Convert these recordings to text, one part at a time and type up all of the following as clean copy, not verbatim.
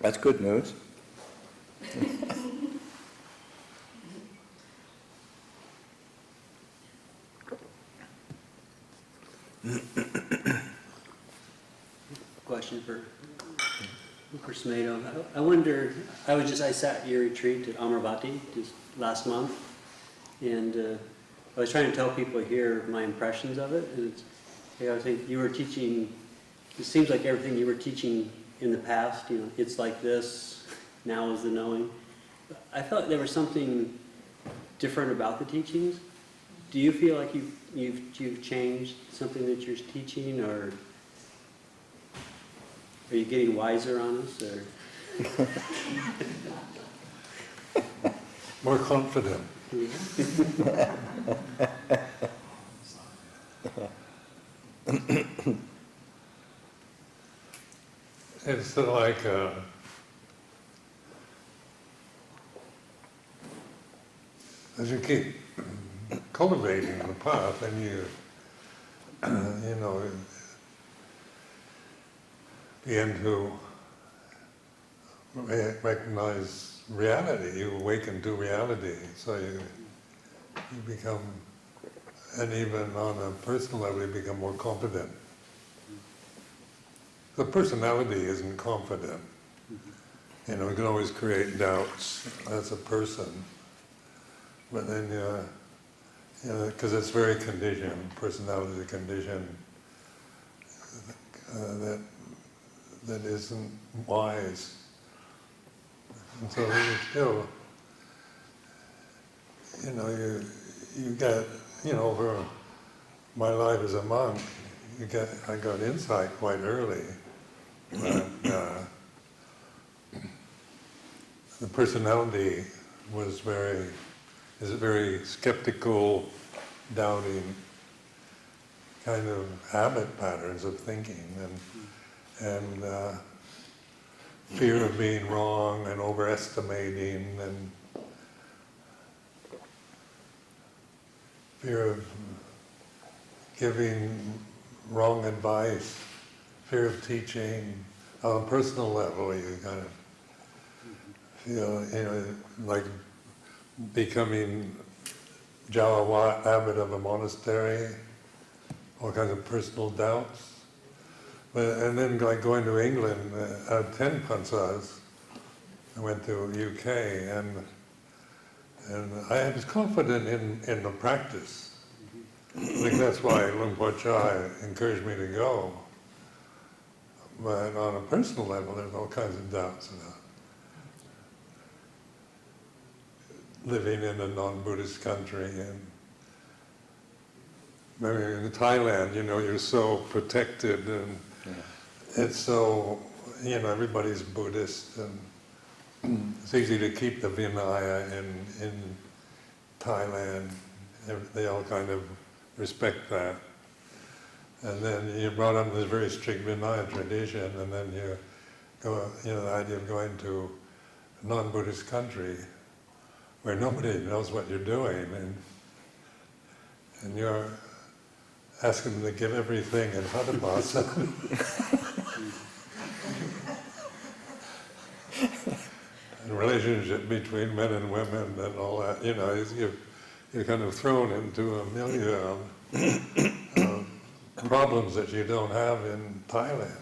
That's good news. Question for Sumedho. I wonder, I sat at your retreat at Amaravati just last month, and I was trying to tell people here my impressions of it, and I think you were teaching, it seems like everything you were teaching in the past, it's like this, now is the knowing. I felt there was something different about the teachings. Do you feel like you've changed something that you're teaching, or are you getting wiser on us, or? More confident. It's like as you keep cultivating the path, and you begin to recognize reality. You awaken to reality, so you become, and even on a personal level, you become more confident. The personality isn't confident. We can always create doubts as a person, but then because it's very conditioned. Personality is a condition that isn't wise. And so you still, you get, over my life as a monk, I got insight quite early. That, the personality is very skeptical, doubting kind of habit patterns of thinking, and fear of being wrong and overestimating, and fear of giving wrong advice, fear of teaching. On a personal level, you kind of feel, like becoming Jawa abbot of a monastery, all kinds of personal doubts. And then like going to England, I had 10 pansas. I went to UK, and I was confident in the practice. I think that's why Luang Por encouraged me to go. But on a personal level, there's all kinds of doubts about living in a non-Buddhist country. And maybe in Thailand, you're so protected, and it's so, everybody's Buddhist, and it's easy to keep the Vinaya in Thailand. They all kind of respect that. And then you're brought up in this very strict Vinaya tradition, and then you go, the idea of going to a non-Buddhist country where nobody knows what you're doing, and you're asking them to give everything in Hathabhasa. And relationship between men and women and all that, you're kind of thrown into a milieu of problems that you don't have in Thailand.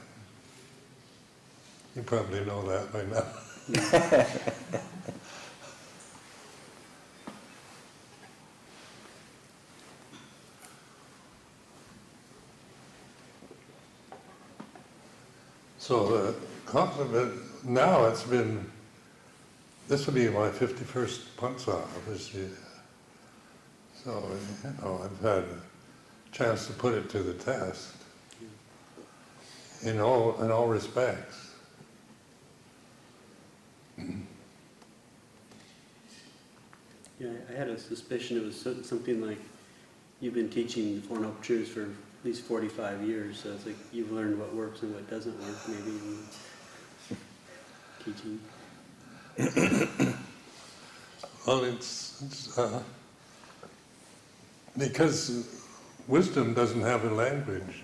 You probably know that by now. So the compliment, now this will be my 51st pansa this year. So, I've had a chance to put it to the test in all respects. Yeah, I had a suspicion it was something like you've been teaching the Four Noble Truths for at least 45 years, so it's like you've learned what works and what doesn't work, maybe, in teaching. Well, it's because wisdom doesn't have a language.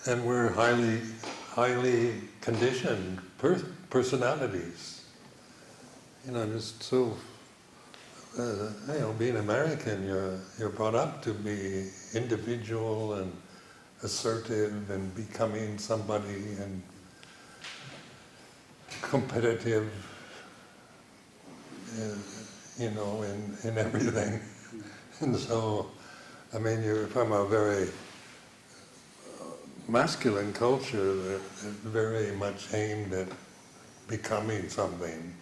and we're highly conditioned personalities. You know, just so, you know, being American, you're brought up to be individual and assertive and becoming somebody and competitive, you know, in everything. And so, I mean, you're from a very masculine culture that is very much aimed at becoming something.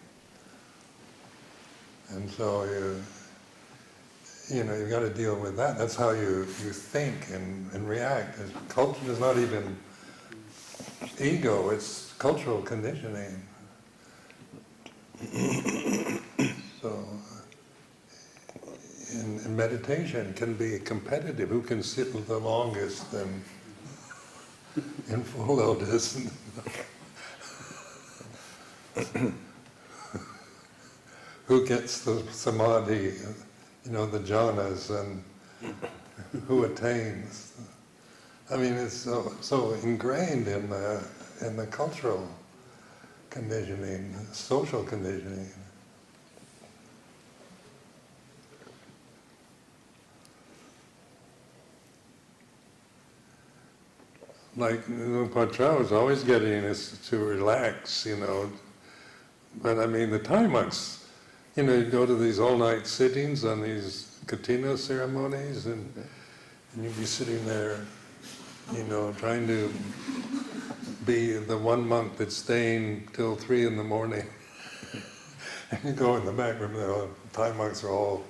And so you know, you've got to deal with that. That's how you think and react. Culture is not even ego, it's cultural conditioning. So, in meditation can be competitive. Who can sit the longest and in full lotus? Who gets the samadhi, you know, the jhanas, and who attains? I mean, it's so ingrained in the cultural conditioning, social conditioning. Like Luang Por was always getting us to relax, you know. But I mean, the Thai monks, you know, you go to these all-night sittings on these katina ceremonies, and you'd be sitting there, you know, trying to be the one monk that's staying till 3 in the morning. And you go in the back room, the Thai monks are all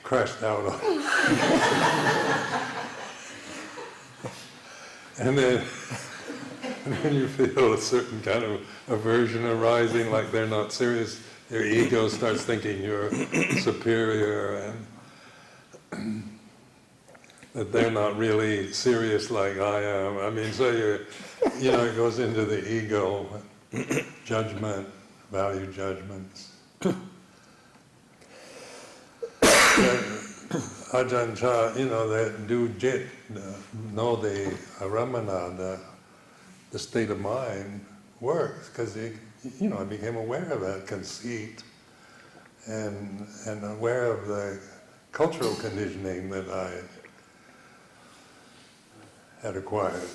crashed out on. And then you feel a certain kind of aversion arising, like they're not serious. Your ego starts thinking you're superior and that they're not really serious like I am. I mean, so you know, it goes into the ego, judgment, value judgments. Ajahn Chah, you know, that do jit, know the aramana, the state of mind works, because you know, I became aware of that conceit and aware of the cultural conditioning that I had acquired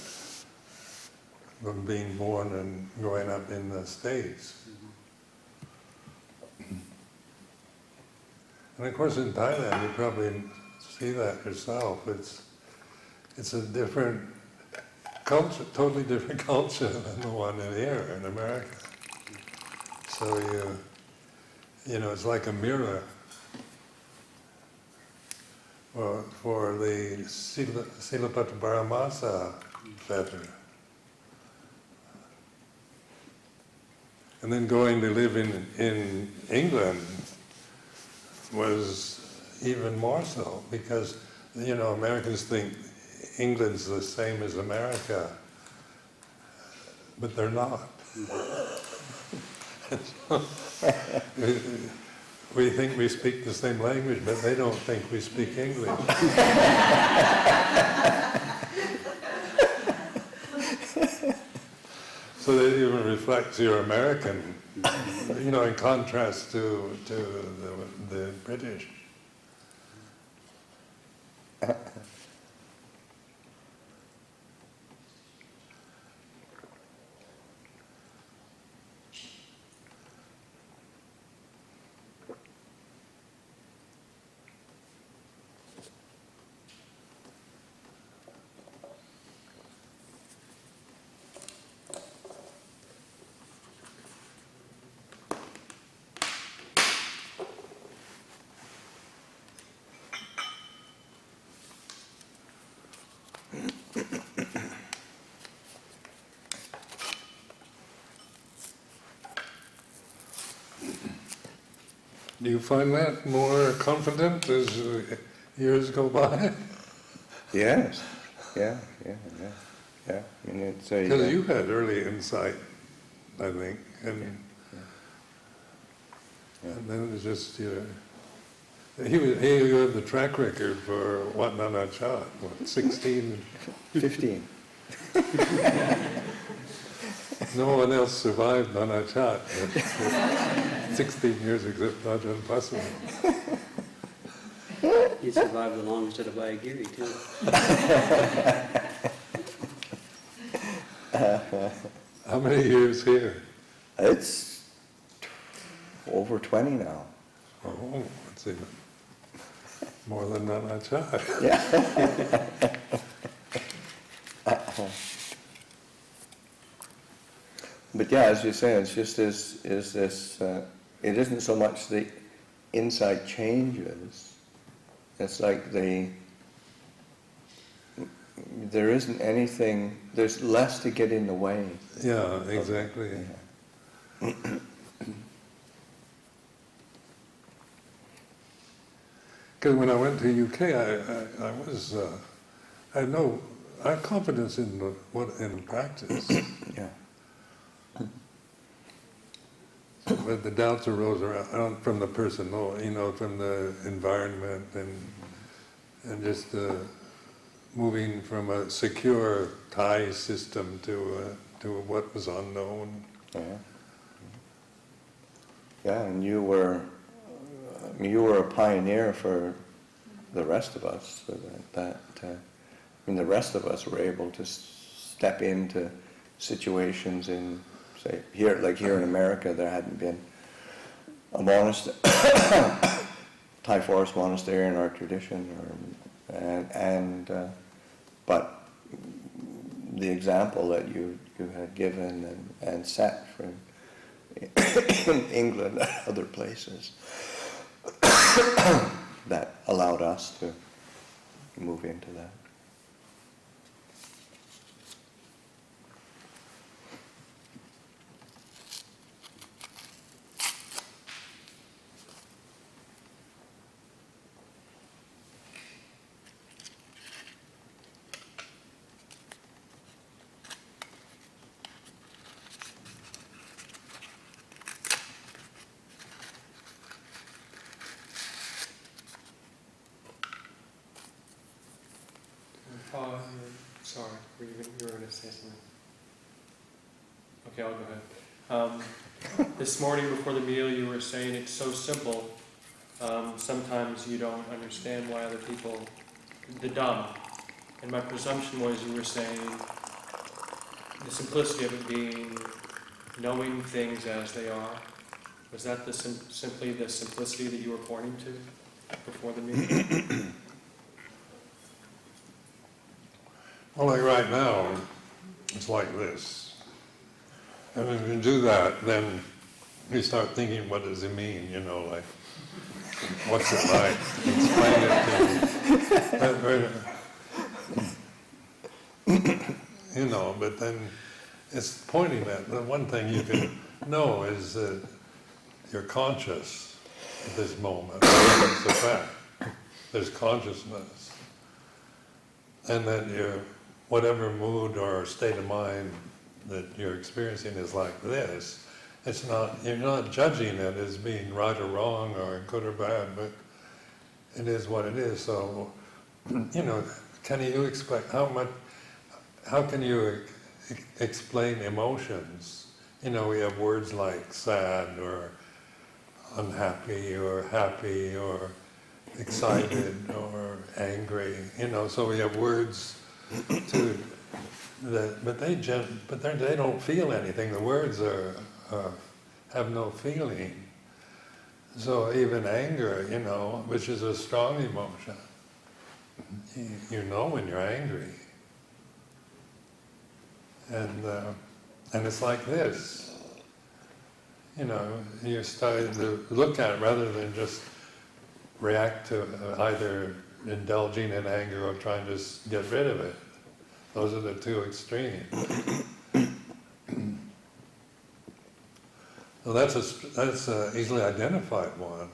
from being born and growing up in the States. And of course in Thailand, you probably see that yourself. It's a different culture, totally different culture than the one in here in America. So you know, it's like a mirror for the Silapata Paramasa fetter. And then going to live in England was even more so, because, you know, Americans think England's the same as America, but they're not. We think we speak the same language, but they don't think we speak English. So that even reflects your American, you know, in contrast to the British. Do you find that more confident as years go by? Yes. Yeah. I mean, it's a... Because you had early insight, I think, and then it was just, you know, he had the track record for Wat Nana Chat, what, 16? 15. No one else survived Nanachat. 16 years ago, not impossible. He survived the longest at Abhayagiri, too. How many years here? It's over 20 now. Oh, it's even more than Nanachat. Yeah. But yeah, as you say, it's just is this. It isn't so much the insight changes. It's like there isn't anything. There's less to get in the way. Yeah, exactly. Yeah. Because when I went to UK, I had confidence in practice, Yeah. but the doubts arose around from the personal, from the environment and just moving from a secure Thai system to what was unknown. Yeah. Yeah, and you were a pioneer for the rest of us. So the rest of us were able to step into situations in, say, here in America, there hadn't been a monastery, Thai forest monastery in our tradition, but the example that you had given and set for in England and other places that allowed us to move into that. Sorry, you were going to say something. Okay, I'll go ahead. This morning before the meal you were saying it's so simple, sometimes you don't understand why other people, the Dhamma. And my presumption was you were saying the simplicity of it being knowing things as they are. Was that simply the simplicity that you were pointing to before the meal? Well, like right now, it's like this. And when you do that, then you start thinking, what does it mean? Like, what's it like? Explain it to me. But then it's pointing at, the one thing you can know is that you're conscious at this moment. It's a fact. There's consciousness. And that whatever mood or state of mind that you're experiencing is like this. You're not judging it as being right or wrong or good or bad, but it is what it is. So, can you expect how can you explain emotions? We have words like sad or unhappy or happy or excited or angry, so we have words to that, but they don't feel anything. The words have no feeling. So even anger, which is a strong emotion, you know when you're angry, and it's like this. You're starting to look at it rather than just react to either indulging in anger or trying to get rid of it. Those are the two extremes. So that's a easily identified one.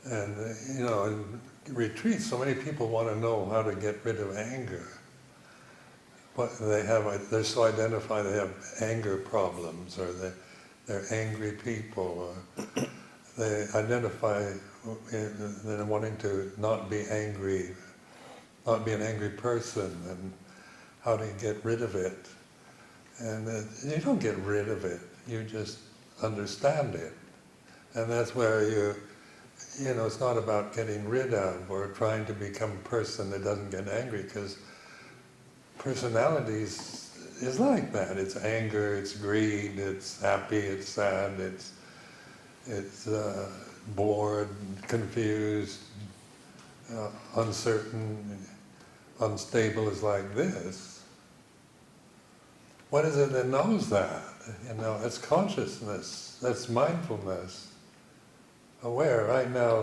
And in retreats, so many people want to know how to get rid of anger. But they're so identified, they have anger problems, or they're angry people, or they identify in wanting to not be angry, not be an angry person, how to get rid of it. And you don't get rid of it, you just understand it. And that's where it's not about getting rid of or trying to become a person that doesn't get angry, because personalities is like that. It's anger, it's greed, it's happy, it's sad, it's bored, confused, uncertain, unstable is like this. What is it that knows that? It's consciousness, that's mindfulness. Aware, right now,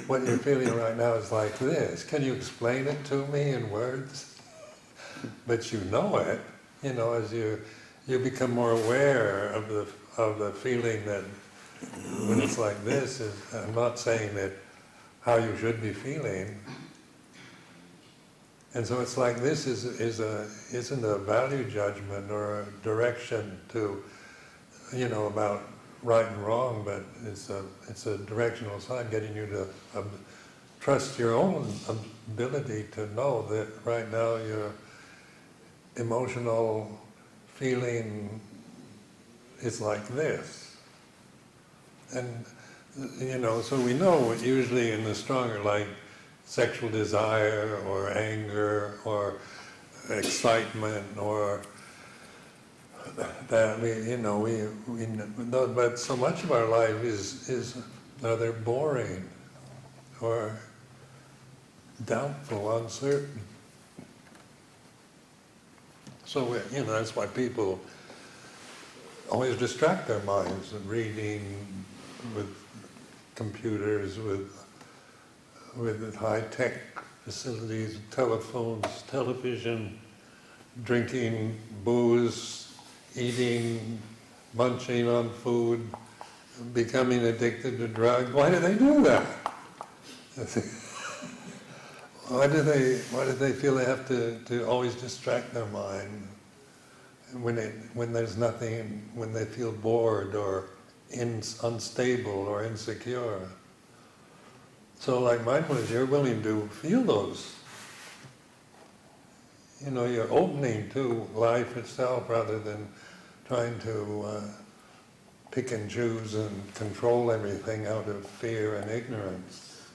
what you're feeling right now is like this. Can you explain it to me in words? But you know it, as you become more aware of the feeling that when it's like this, I'm not saying that how you should be feeling. And so it's like this isn't a value judgment or a direction to, about right and wrong, but it's a directional sign getting you to trust your own ability to know that right now your emotional feeling is like this. And, so we know usually in the stronger, like sexual desire or anger or excitement or that but so much of our life is either boring or doubtful, uncertain. So that's why people always distract their minds with reading, with computers, with high-tech facilities, telephones, television, drinking booze, eating, munching on food, becoming addicted to drugs. Why do they do that? Why do they feel they have to always distract their mind when there's nothing, when they feel bored or unstable or insecure? So like mindfulness, you're willing to feel those. You're opening to life itself rather than trying to pick and choose and control everything out of fear and ignorance.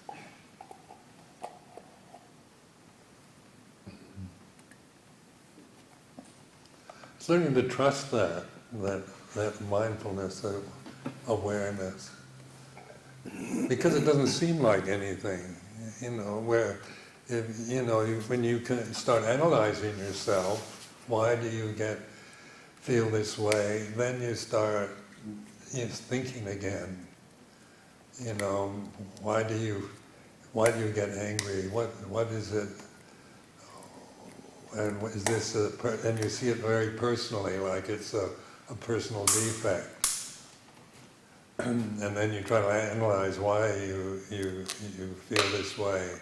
It's learning to trust that mindfulness, that awareness. Because it doesn't seem like anything, where when you can start analyzing yourself, why do you feel this way? Then you start thinking again. Why do you get angry? What is it? And is this and you see it very personally, like it's a personal defect. And then you try to analyze why you feel this way.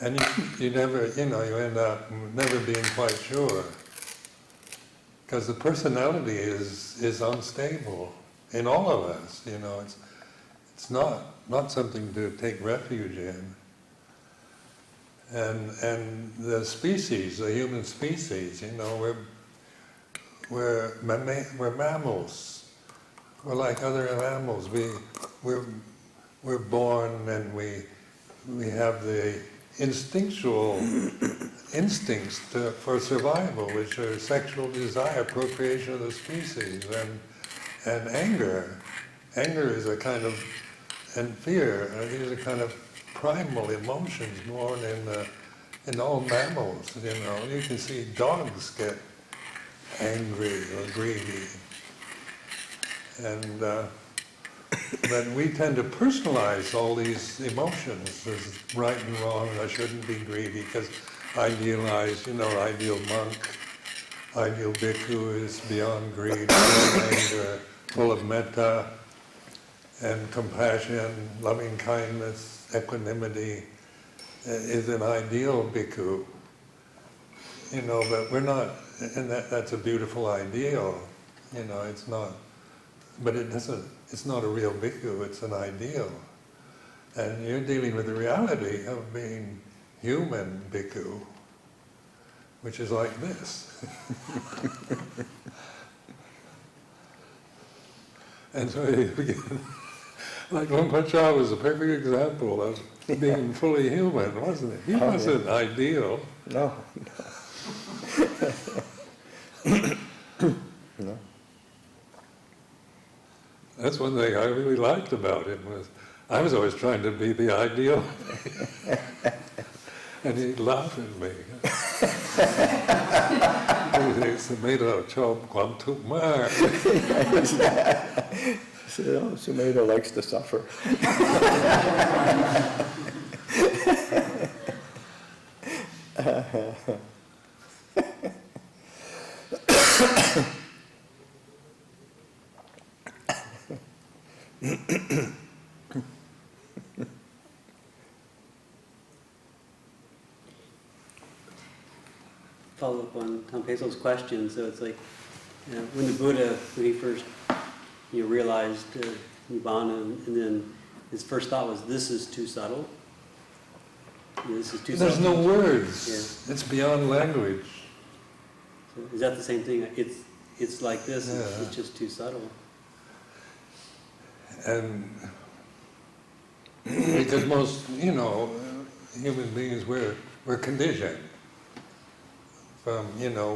And you never, you end up never being quite sure. Because the personality is unstable in all of us, it's not something to take refuge in. And the species, the human species, we're mammals. We're like other animals. We're born and we have the instinctual instincts for survival, which are sexual desire, procreation of the species, and anger. Anger is a kind of, and fear. These are kind of primal emotions born in all mammals. You can see dogs get angry or greedy. And but we tend to personalize all these emotions as right and wrong. I shouldn't be greedy because idealize, ideal monk, ideal bhikkhu is beyond greed, beyond anger, full of metta and compassion, loving kindness, equanimity, is an ideal bhikkhu. But we're not, and that's a beautiful ideal. It's not. But it's not a real bhikkhu, it's an ideal. And you're dealing with the reality of being human bhikkhu. which is like this. And so he began, like Luang Por Sumedho was a perfect example of being fully human, wasn't it? He wasn't ideal. No. No. That's one thing I really liked about him, was I was always trying to be the ideal. And he'd laugh at me. Sumedho chom kwam tuk mar. So, Sumedho likes to suffer. Follow up on Tom Peso's question. So it's like, when the Buddha, when he first realized Nibbana, and then his first thought was, this is too subtle. This is too There's subtle. no words. Yeah. It's beyond language. So is that the same thing? It's like this, Yeah. it's just too subtle. And because most, human beings, we're conditioned. From,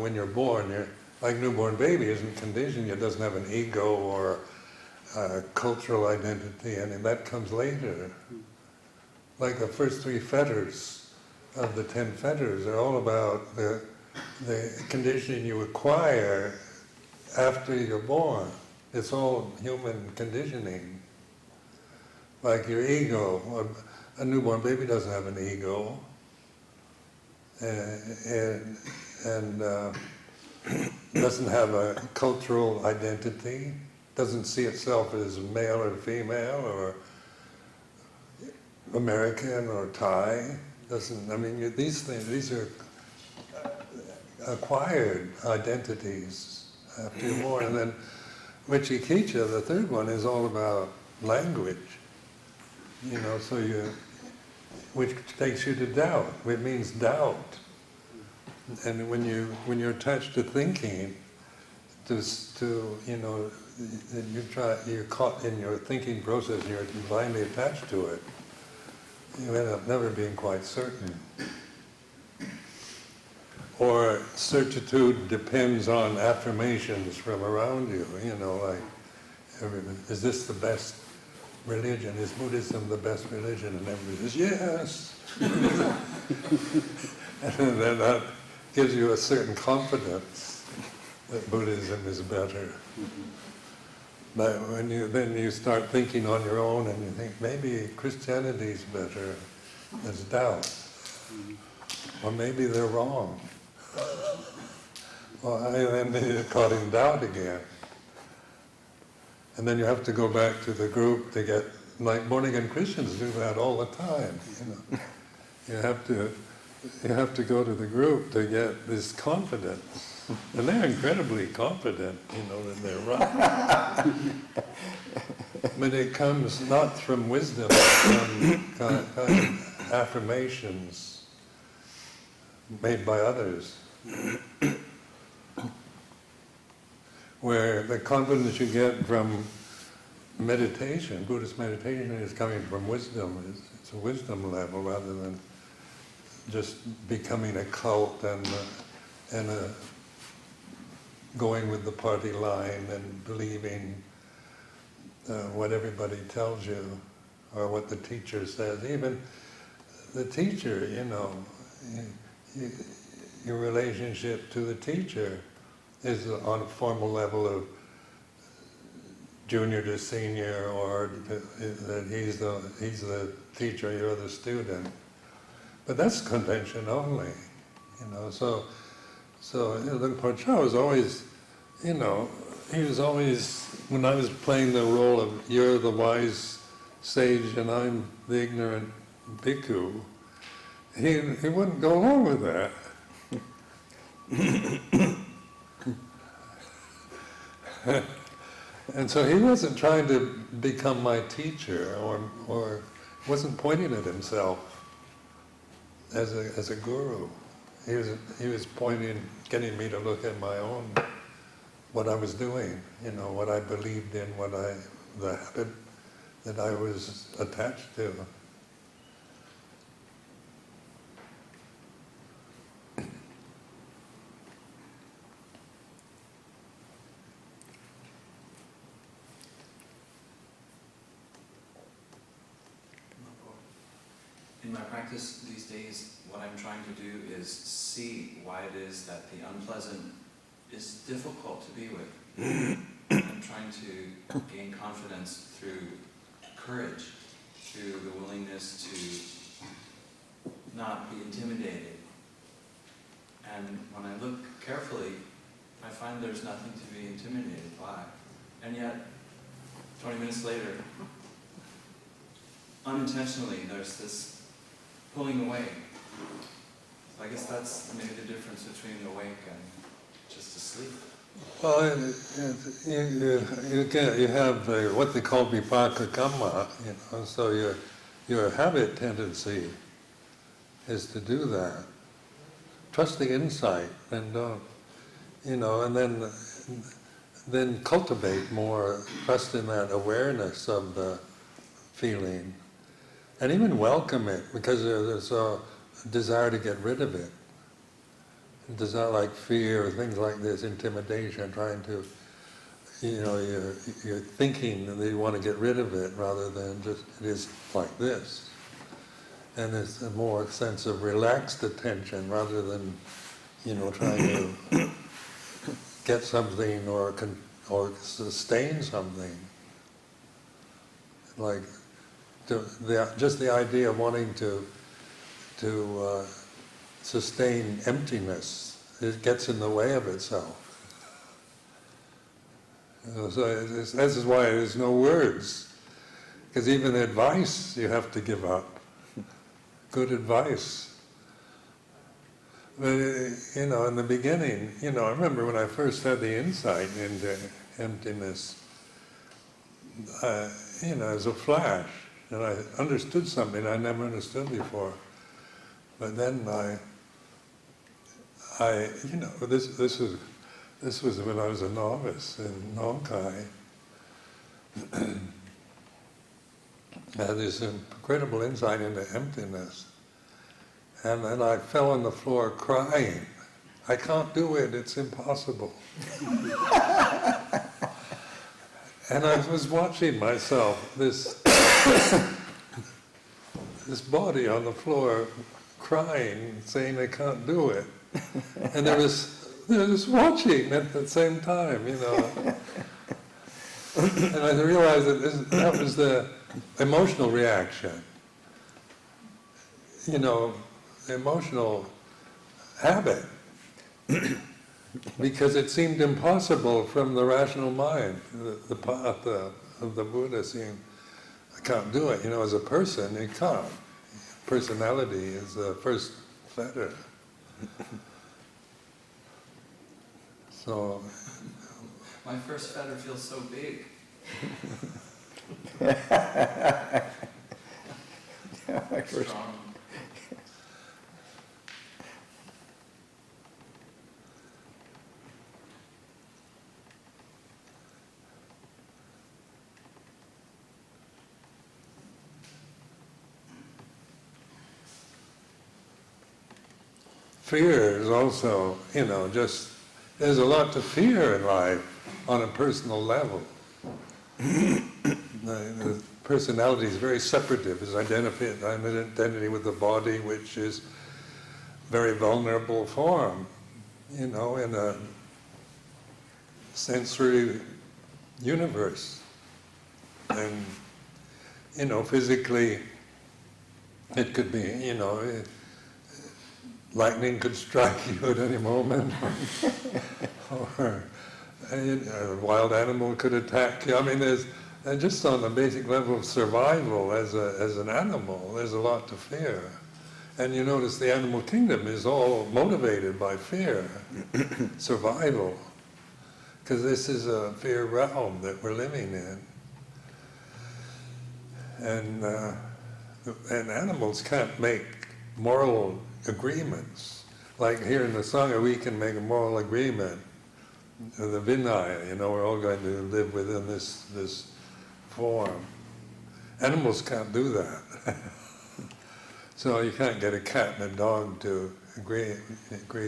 when you're born, like newborn baby isn't conditioned, it doesn't have an ego or cultural identity, and that comes later. Like the first 3 fetters of the 10 fetters are all about the conditioning you acquire after you're born. It's all human conditioning. Like your ego, a newborn baby doesn't have an ego, and doesn't have a cultural identity, doesn't see itself as male or female or American or Thai. These things, these are acquired identities after you're born. And then Vichikicha, the third one, is all about language. Which takes you to doubt. It means doubt. And when you're attached to thinking, you're caught in your thinking process, and you're blindly attached to it, you end up never being quite certain. Or certitude depends on affirmations from around you, is this the best religion? Is Buddhism the best religion? And everybody says, yes! And then that gives you a certain confidence that Buddhism is better. But when you start thinking on your own and you think, maybe Christianity is better, there's doubt. Or maybe they're wrong. Then you're caught in doubt again. And then you have to go back to the group to get, like born-again Christians do that all the time. You have to go to the group to get this confidence. And they're incredibly confident, that they're right. But it comes not from wisdom, but from kind of affirmations made by others. Where the confidence you get from meditation, Buddhist meditation, is coming from wisdom. It's a wisdom level rather than just becoming a cult and going with the party line and believing what everybody tells you or what the teacher says. Even the teacher, your relationship to the teacher is on a formal level of junior to senior, or that he's the teacher, you're the student. But that's convention only, So Luang Por Sumedho was always, he was always, when I was playing the role of you're the wise sage and I'm the ignorant bhikkhu, he wouldn't go along with that. And so he wasn't trying to become my teacher or wasn't pointing at himself as a guru. he was pointing, getting me to look at my own, what I was doing, what I believed in, the habit that I was attached to. In my practice these days, what I'm trying to do is see why it is that the unpleasant is difficult to be with. I'm trying to gain confidence through courage, through the willingness to not be intimidated. And when I look carefully, I find there's nothing to be intimidated by. And yet, 20 minutes later, unintentionally, there's this pulling away. So I guess that's maybe the difference between awake and just asleep. Well, you have what they call vipaka kamma, so your habit tendency is to do that. Trust the insight and don't, and then cultivate more trust in that awareness of the feeling. And even welcome it, because there's a desire to get rid of it. A desire like fear, things like this, intimidation, trying to, you're thinking that you want to get rid of it rather than just, it is like this. And it's a more sense of relaxed attention rather than, trying to get something or sustain something. Like, just the idea of wanting to sustain emptiness, it gets in the way of itself. So this is why there's no words, because even advice you have to give up. Good advice. But in the beginning, I remember when I first had the insight into emptiness, it was a flash. And I understood something I never understood before. But then this was when I was a novice in Nong Khai. I had this incredible insight into emptiness. And then I fell on the floor crying. I can't do it, it's impossible. And I was watching myself, this body on the floor crying, saying I can't do it. And there was watching at the same time, And I realized that that was the emotional reaction. The emotional habit. Because it seemed impossible from the rational mind, the path of the Buddha seemed, I can't do it. As a person, you can't. Personality is the first fetter. So... My first fetter feels so big. Strong. Fear is also, there's a lot to fear in life on a personal level. The personality is very separative. It's identity with the body, which is very vulnerable form, in a sensory universe. And, physically, it could be, lightning could strike you at any moment, or a wild animal could attack you. I mean, there's just on the basic level of survival as an animal, there's a lot to fear. And you notice the animal kingdom is all motivated by fear, survival, because this is a fear realm that we're living in. And animals can't make moral agreements like here in the Sangha, we can make a moral agreement, the Vinaya, we're all going to live within this form. Animals can't do that. So you can't get a cat and a dog to agree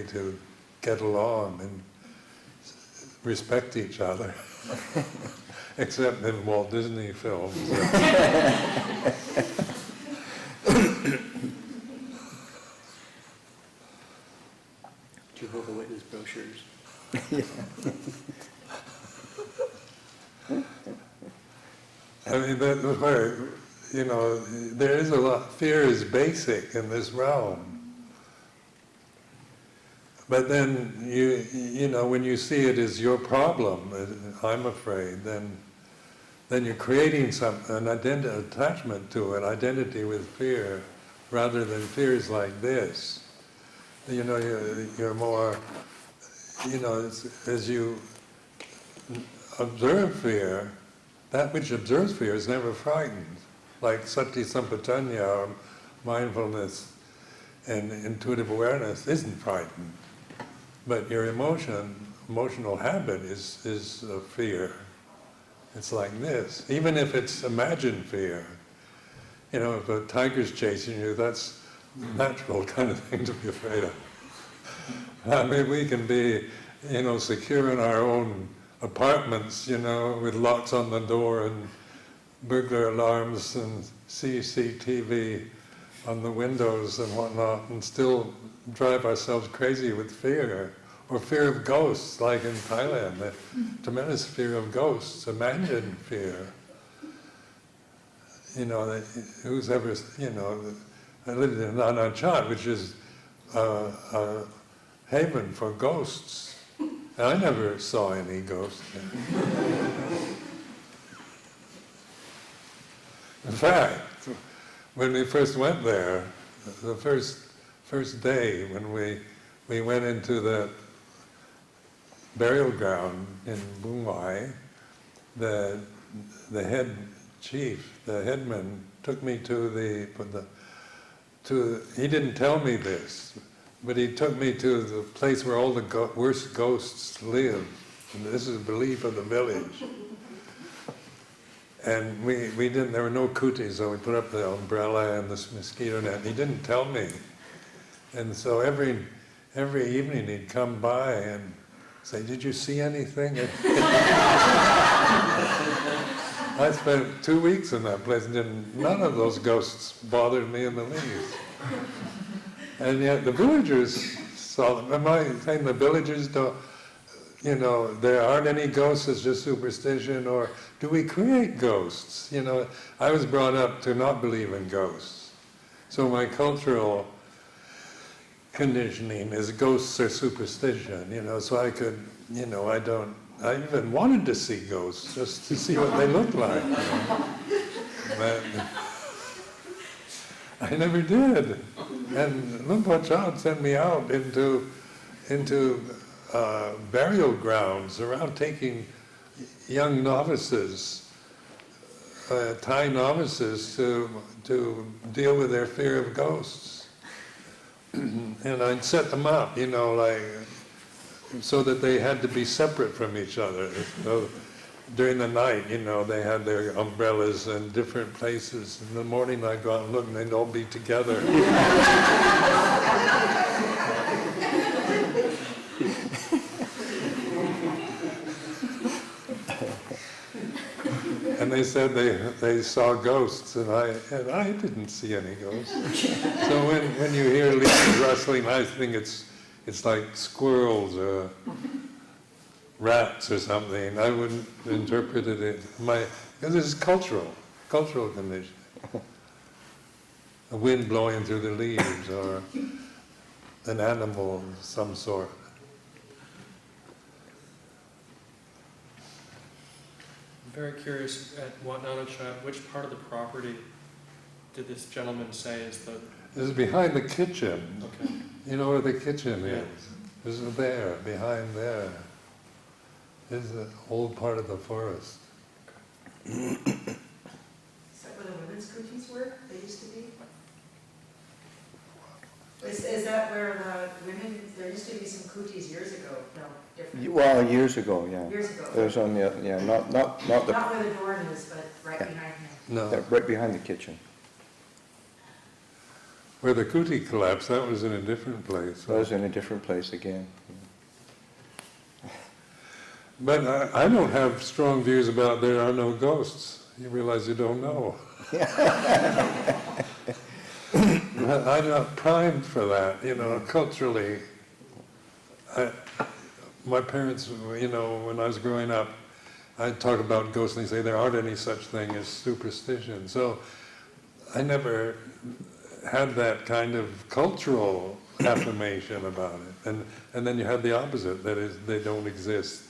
to get along and respect each other, except in Walt Disney films. Jehovah's Witness brochures. I mean, that's where, there is a lot, fear is basic in this realm. But then, when you see it as your problem, I'm afraid, then you're creating an attachment to it, identity with fear, rather than fears like this. You're more, as you observe fear, that which observes fear is never frightened. Like sati sampajanya, or mindfulness and intuitive awareness isn't frightened. But your emotional habit is fear. It's like this. Even if it's imagined fear. If a tiger's chasing you, that's a natural kind of thing to be afraid of. I mean, we can be, secure in our own apartments, with locks on the door and burglar alarms and CCTV on the windows and whatnot, and still drive ourselves crazy with fear, or fear of ghosts, like in Thailand, the tremendous fear of ghosts, imagined fear. Who's ever, I lived in Nanachat, which is a haven for ghosts. And I never saw any ghosts there. In fact, when we first went there, the first day when we went into the burial ground in Bungwai, the head chief, the headman, took me to he didn't tell me this, but he took me to the place where all the worst ghosts live. And this is the belief of the village. And we didn't, there were no kutis, so we put up the umbrella and the mosquito net. He didn't tell me. And so every evening he'd come by and say, "Did you see anything?" I spent 2 weeks in that place, and none of those ghosts bothered me in the least. And yet the villagers saw them. Am I saying the villagers don't, there aren't any ghosts, it's just superstition, or do we create ghosts? I was brought up to not believe in ghosts. So my cultural conditioning is ghosts are superstition, so I could, I even wanted to see ghosts, just to see what they look like. But I never did. And Luang Por Sumedho sent me out into burial grounds around, taking young novices, Thai novices, to deal with their fear of ghosts. And I'd set them up, so that they had to be separate from each other. So during the night, they had their umbrellas in different places. In the morning I'd go out and look, and they'd all be together. And they said they saw ghosts, and I didn't see any ghosts. So when you hear leaves rustling, I think it's like squirrels or rats or something. I wouldn't interpret it because it's cultural condition. A wind blowing through the leaves, or an animal of some sort. I'm very curious, at Wat Nanachat, which part of the property did this gentleman say is the... This is behind the kitchen. Okay. You know where the kitchen Yeah. is? This is there, behind there. This is the old part of the forest. Is that where the women's cooties were? They used to be? Is that where the women, there used to be some cooties years ago, no, different, Well, years ago, yeah. years ago? It was on the, yeah, not the, Not where the door is, but right Yeah. behind him. No. right behind the kitchen. Where the kuti collapsed, that was in a different place. That was in a different place again. But I don't have strong views about there are no ghosts. You realize you don't know. I'm not primed for that, you know, culturally. My parents, you know, when I was growing up, I'd talk about ghosts and they'd say there aren't any such thing as superstition. So I never had that kind of cultural affirmation about it. And then you have the opposite, that is, they don't exist.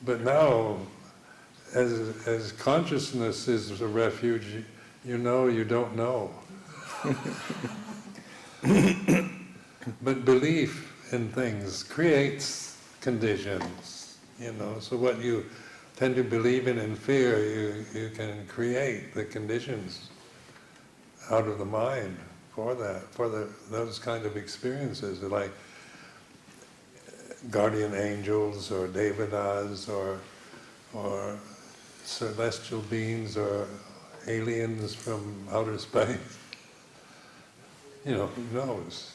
But now, as consciousness is a refuge, you know you don't know. But belief in things creates conditions, you know. So what you tend to believe in fear, you can create the conditions out of the mind for that, for those kind of experiences, like guardian angels or devatas or celestial beings or aliens from outer space. You know, who knows?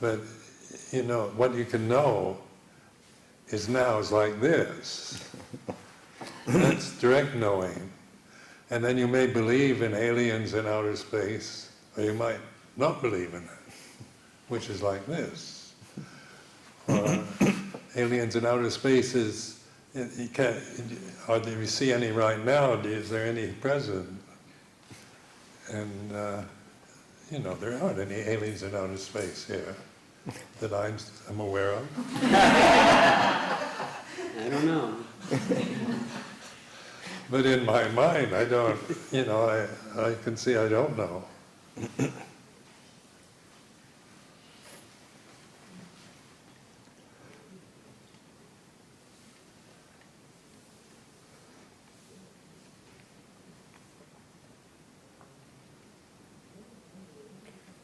But, you know, what you can know is like this. That's direct knowing. And then you may believe in aliens in outer space, or you might not believe in it, which is like this. Or aliens in outer space is, you can't, or do you see any right now? Is there any present? And, you know, there aren't any aliens in outer space here that I'm aware of. I don't know. But in my mind, I don't, you know, I can see I don't know.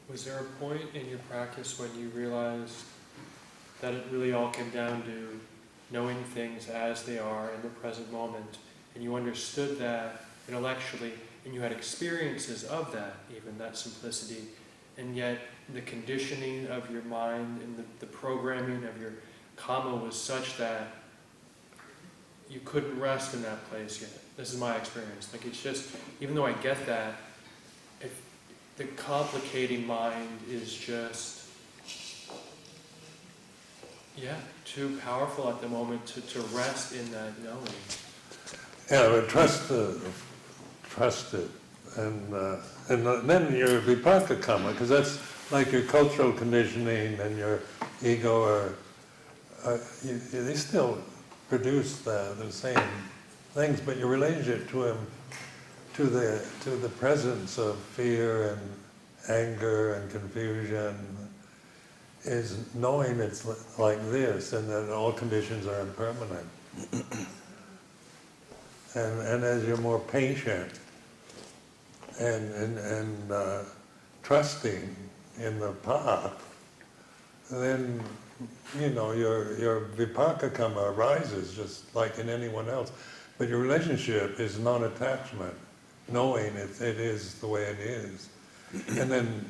Was there a point in your practice when you realized that it really all came down to knowing things as they are in the present moment, and you understood that intellectually, and you had experiences of that, even that simplicity, and yet the conditioning of your mind and the programming of your karma was such that you couldn't rest in that place yet? This is my experience. Like, it's just, even though I get that, the complicating mind is just, too powerful at the moment to rest in that knowing. Yeah, but trust it, and then your vipaka karma, because that's like your cultural conditioning and your ego they still produce the same things, but your relationship to him, to the presence of fear and anger and confusion, is knowing it's like this, and that all conditions are impermanent. And as you're more patient and trusting in the path, then you know your vipaka karma arises just like in anyone else. But your relationship is non-attachment, knowing it is the way it is. And then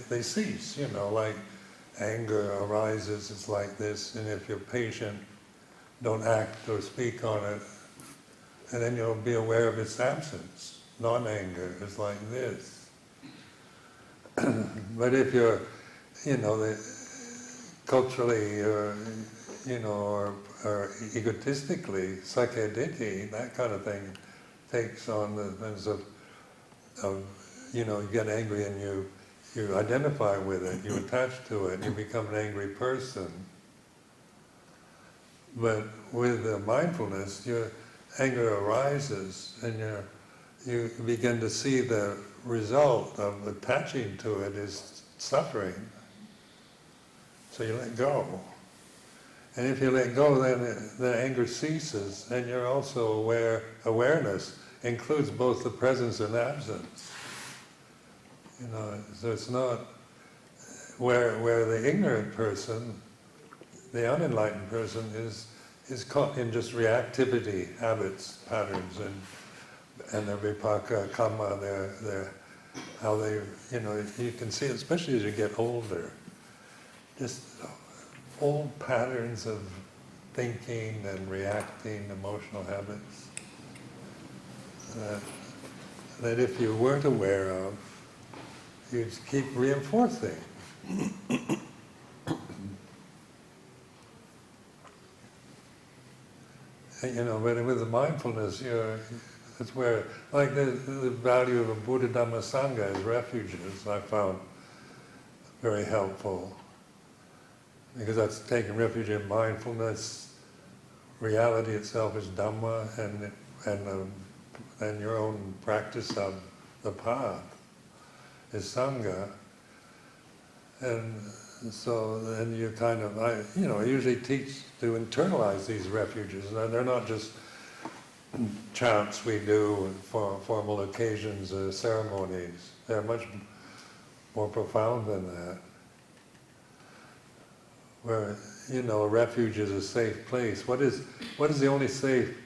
they cease, you know, like anger arises, it's like this, and if you're patient, don't act or speak on it, and then you'll be aware of its absence. Non-anger is like this. But if you're, you know, culturally or, you know, or egotistically, sakkayaditthi, that kind of thing takes on the sense of you know, you get angry and you identify with it, you attach to it, you become an angry person. But with the mindfulness, your anger arises and you begin to see the result of attaching to it is suffering. So you let go. And if you let go, then the anger ceases, and you're also aware. Awareness includes both the presence and absence. You know, so it's not, where the ignorant person, the unenlightened person, is caught in just reactivity, habits, patterns, and their vipaka, karma, their how they, you can see it, especially as you get older, just old patterns of thinking and reacting, emotional habits, that if you weren't aware of, you'd keep reinforcing. But with the mindfulness, it's where, like the value of a Buddha Dhamma Sangha as refuges, I found very helpful. Because that's taking refuge in mindfulness, reality itself is Dhamma, and your own practice of the path is Sangha. And so then you kind of, I usually teach to internalize these refuges. They're not just chants we do for formal occasions or ceremonies. They're much more profound than that. Where, a refuge is a safe place. What is the only safe,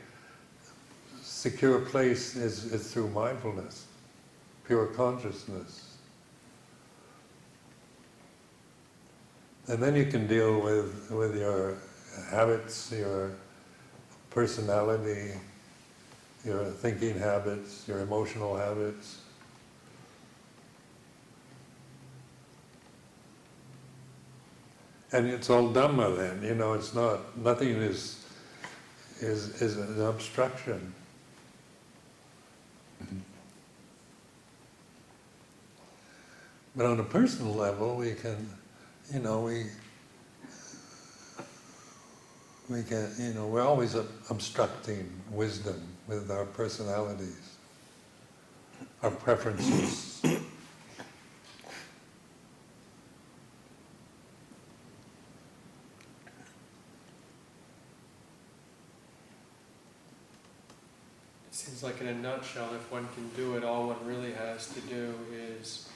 secure place is through mindfulness, pure consciousness. And then you can deal with your habits, your personality, your thinking habits, your emotional habits. And it's all Dhamma then, it's not, nothing is an obstruction. But on a personal level, we can, we can, we're always obstructing wisdom with our personalities, our preferences. Seems like in a nutshell, if one can do it, all one really has to do is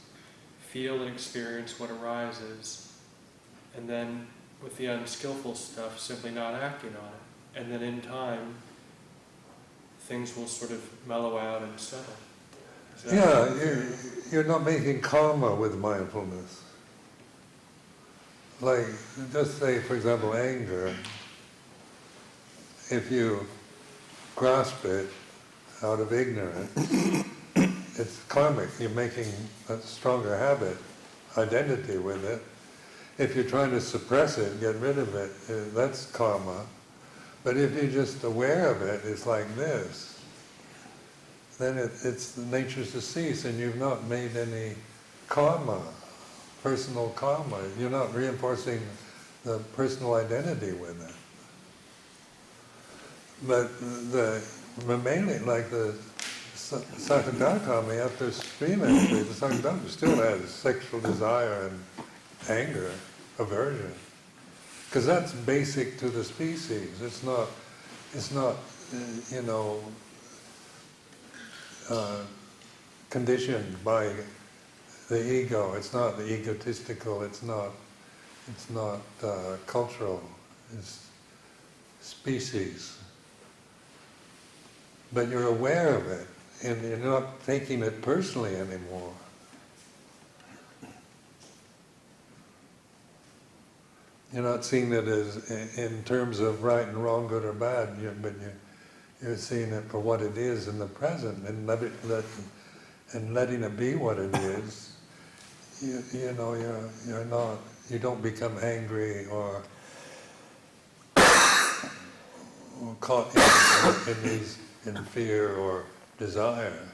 feel and experience what arises, and then with the unskillful stuff, simply not acting on it. And then in time, things will sort of mellow out and settle. You're not making karma with mindfulness. Like, just say, for example, anger. If you grasp it out of ignorance, it's karmic. You're making a stronger habit, identity with it. If you're trying to suppress it, get rid of it, that's karma. But if you're just aware of it, it's like this, then it's the nature's to cease, and you've not made any karma, personal karma. You're not reinforcing the personal identity with it. But mainly, like the Sakadagami, after stream entry, the Sakadagami still has sexual desire and anger, aversion, because that's basic to the species. It's not, conditioned by the ego. It's not egotistical. It's not cultural. It's species. But you're aware of it, and you're not taking it personally anymore. You're not seeing it as in terms of right and wrong, good or bad, but you're seeing it for what it is in the present, and letting it be what it is. You don't become angry or caught in fear or desire.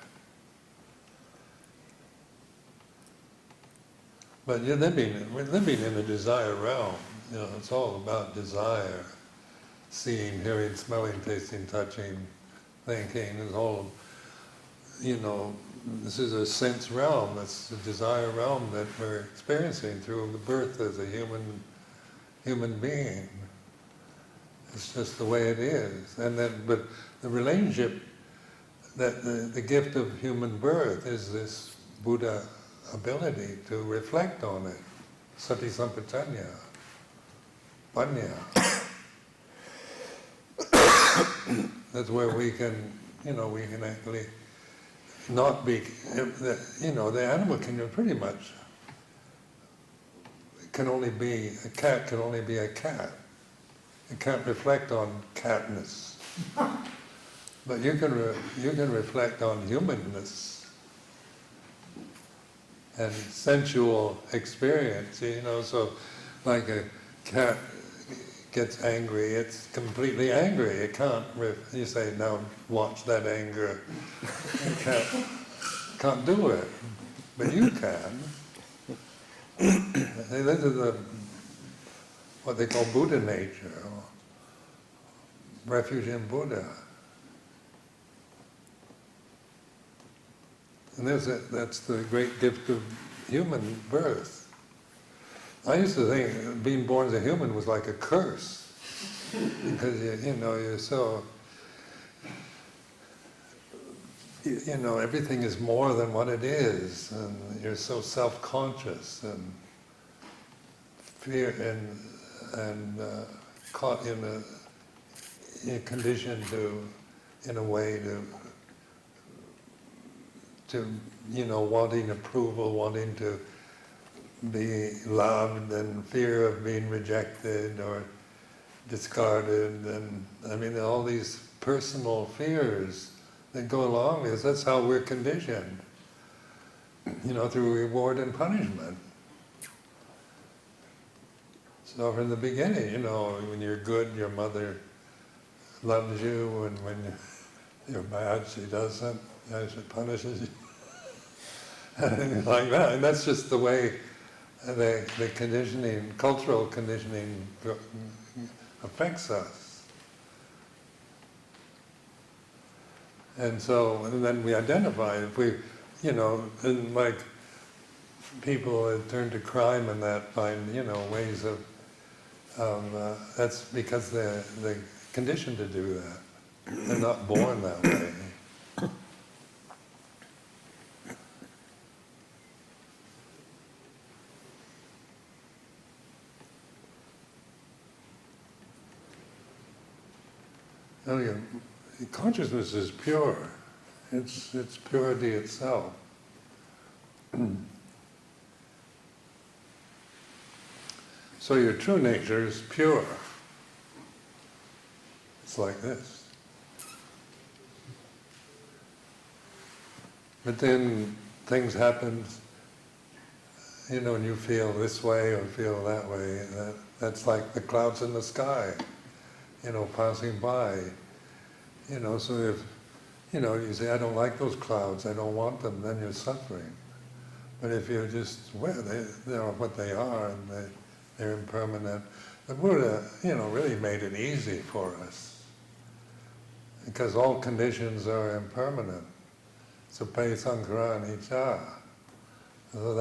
But we're living in a desire realm. It's all about desire. Seeing, hearing, smelling, tasting, touching, thinking. It's all, this is a sense realm. It's a desire realm that we're experiencing through the birth as a human being. It's just the way it is. But the relationship, that the gift of human birth is this Buddha ability to reflect on it sati sampajanya, panya. That's where we can, we can actually not be, the animal kingdom pretty much can only be, a cat can only be a cat. It can't reflect on catness. But you can reflect on humanness and sensual experience, so like a cat gets angry, it's completely angry. It can't, you say, now watch that anger. It can't do it. But you can. This is what they call Buddha nature, or refuge in Buddha. And that's the great gift of human birth. I used to think being born as a human was like a curse, because you're so, everything is more than what it is, and you're so self-conscious and fear and caught in a condition to, in a way to wanting approval, wanting to be loved, and fear of being rejected or discarded, and all these personal fears that go along with this. That's how we're conditioned, through reward and punishment. So from the beginning, when you're good, your mother loves you, and when you're bad, she doesn't, she punishes you. And like that, and that's just the way the conditioning, cultural conditioning affects us. And then we identify, if we, and like people that turn to crime and that find, ways of that's because they're conditioned to do that. They're not born that way. Oh yeah, consciousness is pure. It's purity itself. So your true nature is pure. It's like this. But then things happen, and you feel this way or feel that way. That's like the clouds in the sky, passing by. So if, you say, I don't like those clouds, I don't want them, then you're suffering. But if you're just aware, they are what they are, and they're impermanent. The Buddha, really made it easy for us, because all conditions are impermanent. Supe sankhara anicca. So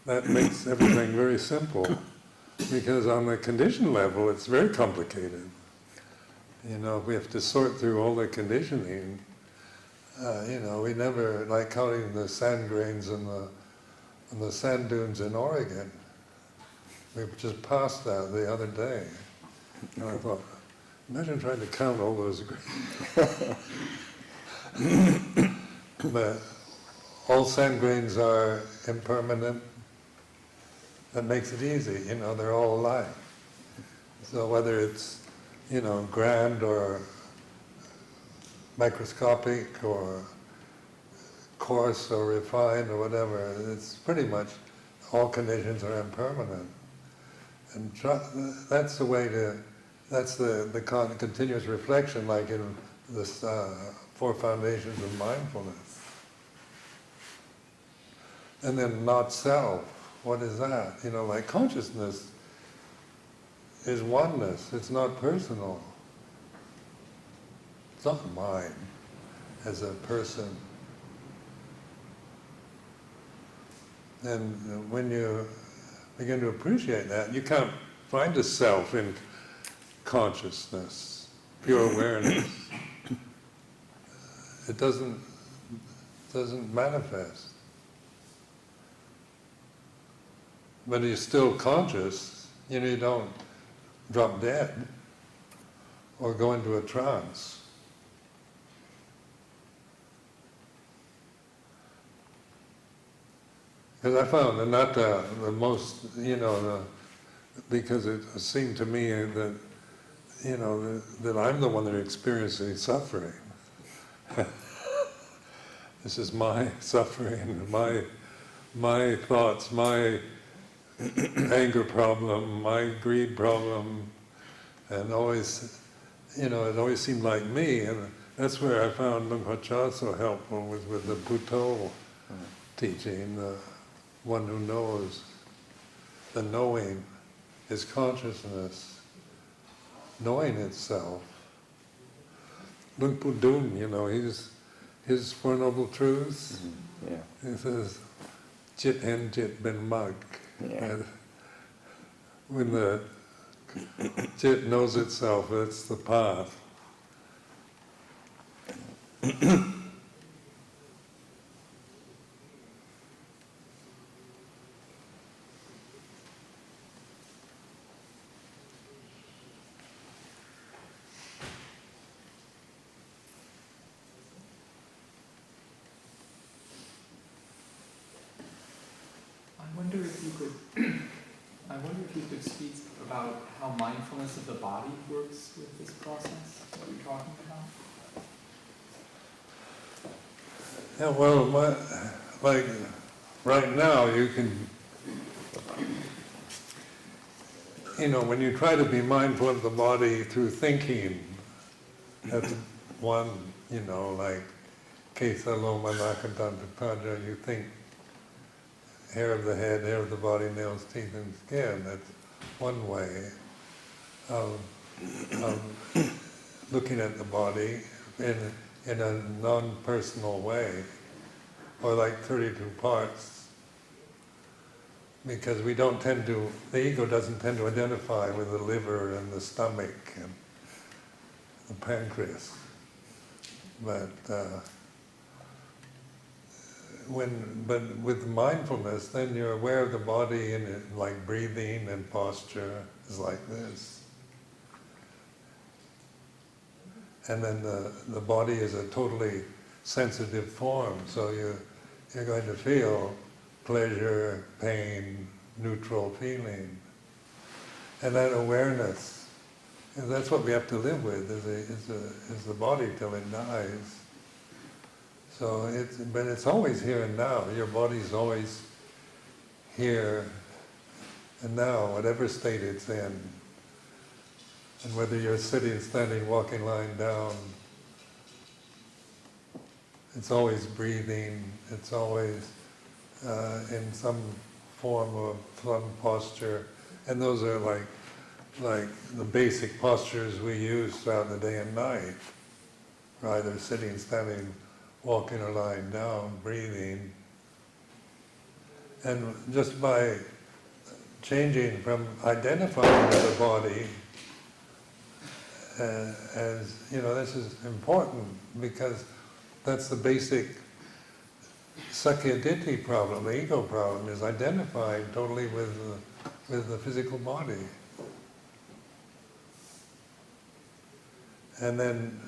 that makes everything very simple, because on the condition level, it's very complicated. We have to sort through all the conditioning. We never, like counting the sand grains on the sand dunes in Oregon. We just passed that the other day. And I thought, imagine trying to count all those grains. But all sand grains are impermanent. That makes it easy, they're all alike. So whether it's, grand or microscopic or coarse or refined or whatever, it's pretty much all conditions are impermanent. And that's the way that's the continuous reflection, like in this 4 foundations of mindfulness. And then not self, what is that? Like consciousness is oneness, it's not personal. It's not mine as a person. And when you begin to appreciate that, you can't find a self in consciousness, pure awareness. It doesn't manifest. but you're still conscious. You don't drop dead or go into a trance. Because I found anatta the most, because it seemed to me that, that I'm the one that is experiencing suffering. This is my suffering, my thoughts, my anger problem, my greed problem, and always, it always seemed like me, and that's where I found Luang Por so helpful with the Buddha teaching, the one who knows, the knowing is consciousness, knowing itself. Luang Por his Four Noble Truths, he says, Chit hen chit ben mag. And when the chit knows itself, it's the path. I wonder if you could speak about how mindfulness of the body works with this process, what you're talking about. Yeah, well, like right now you can, when you try to be mindful of the body through thinking, that's one, like Kesa Loma Nakadanta, you think hair of the head, hair of the body, nails, teeth, and skin. That's one way of looking at the body in a non-personal way, or like 32 parts, because we don't tend to, the ego doesn't tend to identify with the liver and the stomach and the pancreas. But but with mindfulness, then you're aware of the body, and like breathing and posture is like this. And then the body is a totally sensitive form, so you're going to feel pleasure, pain, neutral feeling. And that awareness, and that's what we have to live with, is the body till it dies. So but it's always here and now. Your body's always here and now, whatever state it's in. And whether you're sitting, standing, walking, lying down, it's always breathing, it's always in some form of some posture. And those are like the basic postures we use throughout the day and night. Either sitting, standing, walking or lying down, breathing. And just by changing from identifying with the body as, this is important because that's the basic Sakya Ditti problem, the ego problem, is identifying totally with the physical body. And then,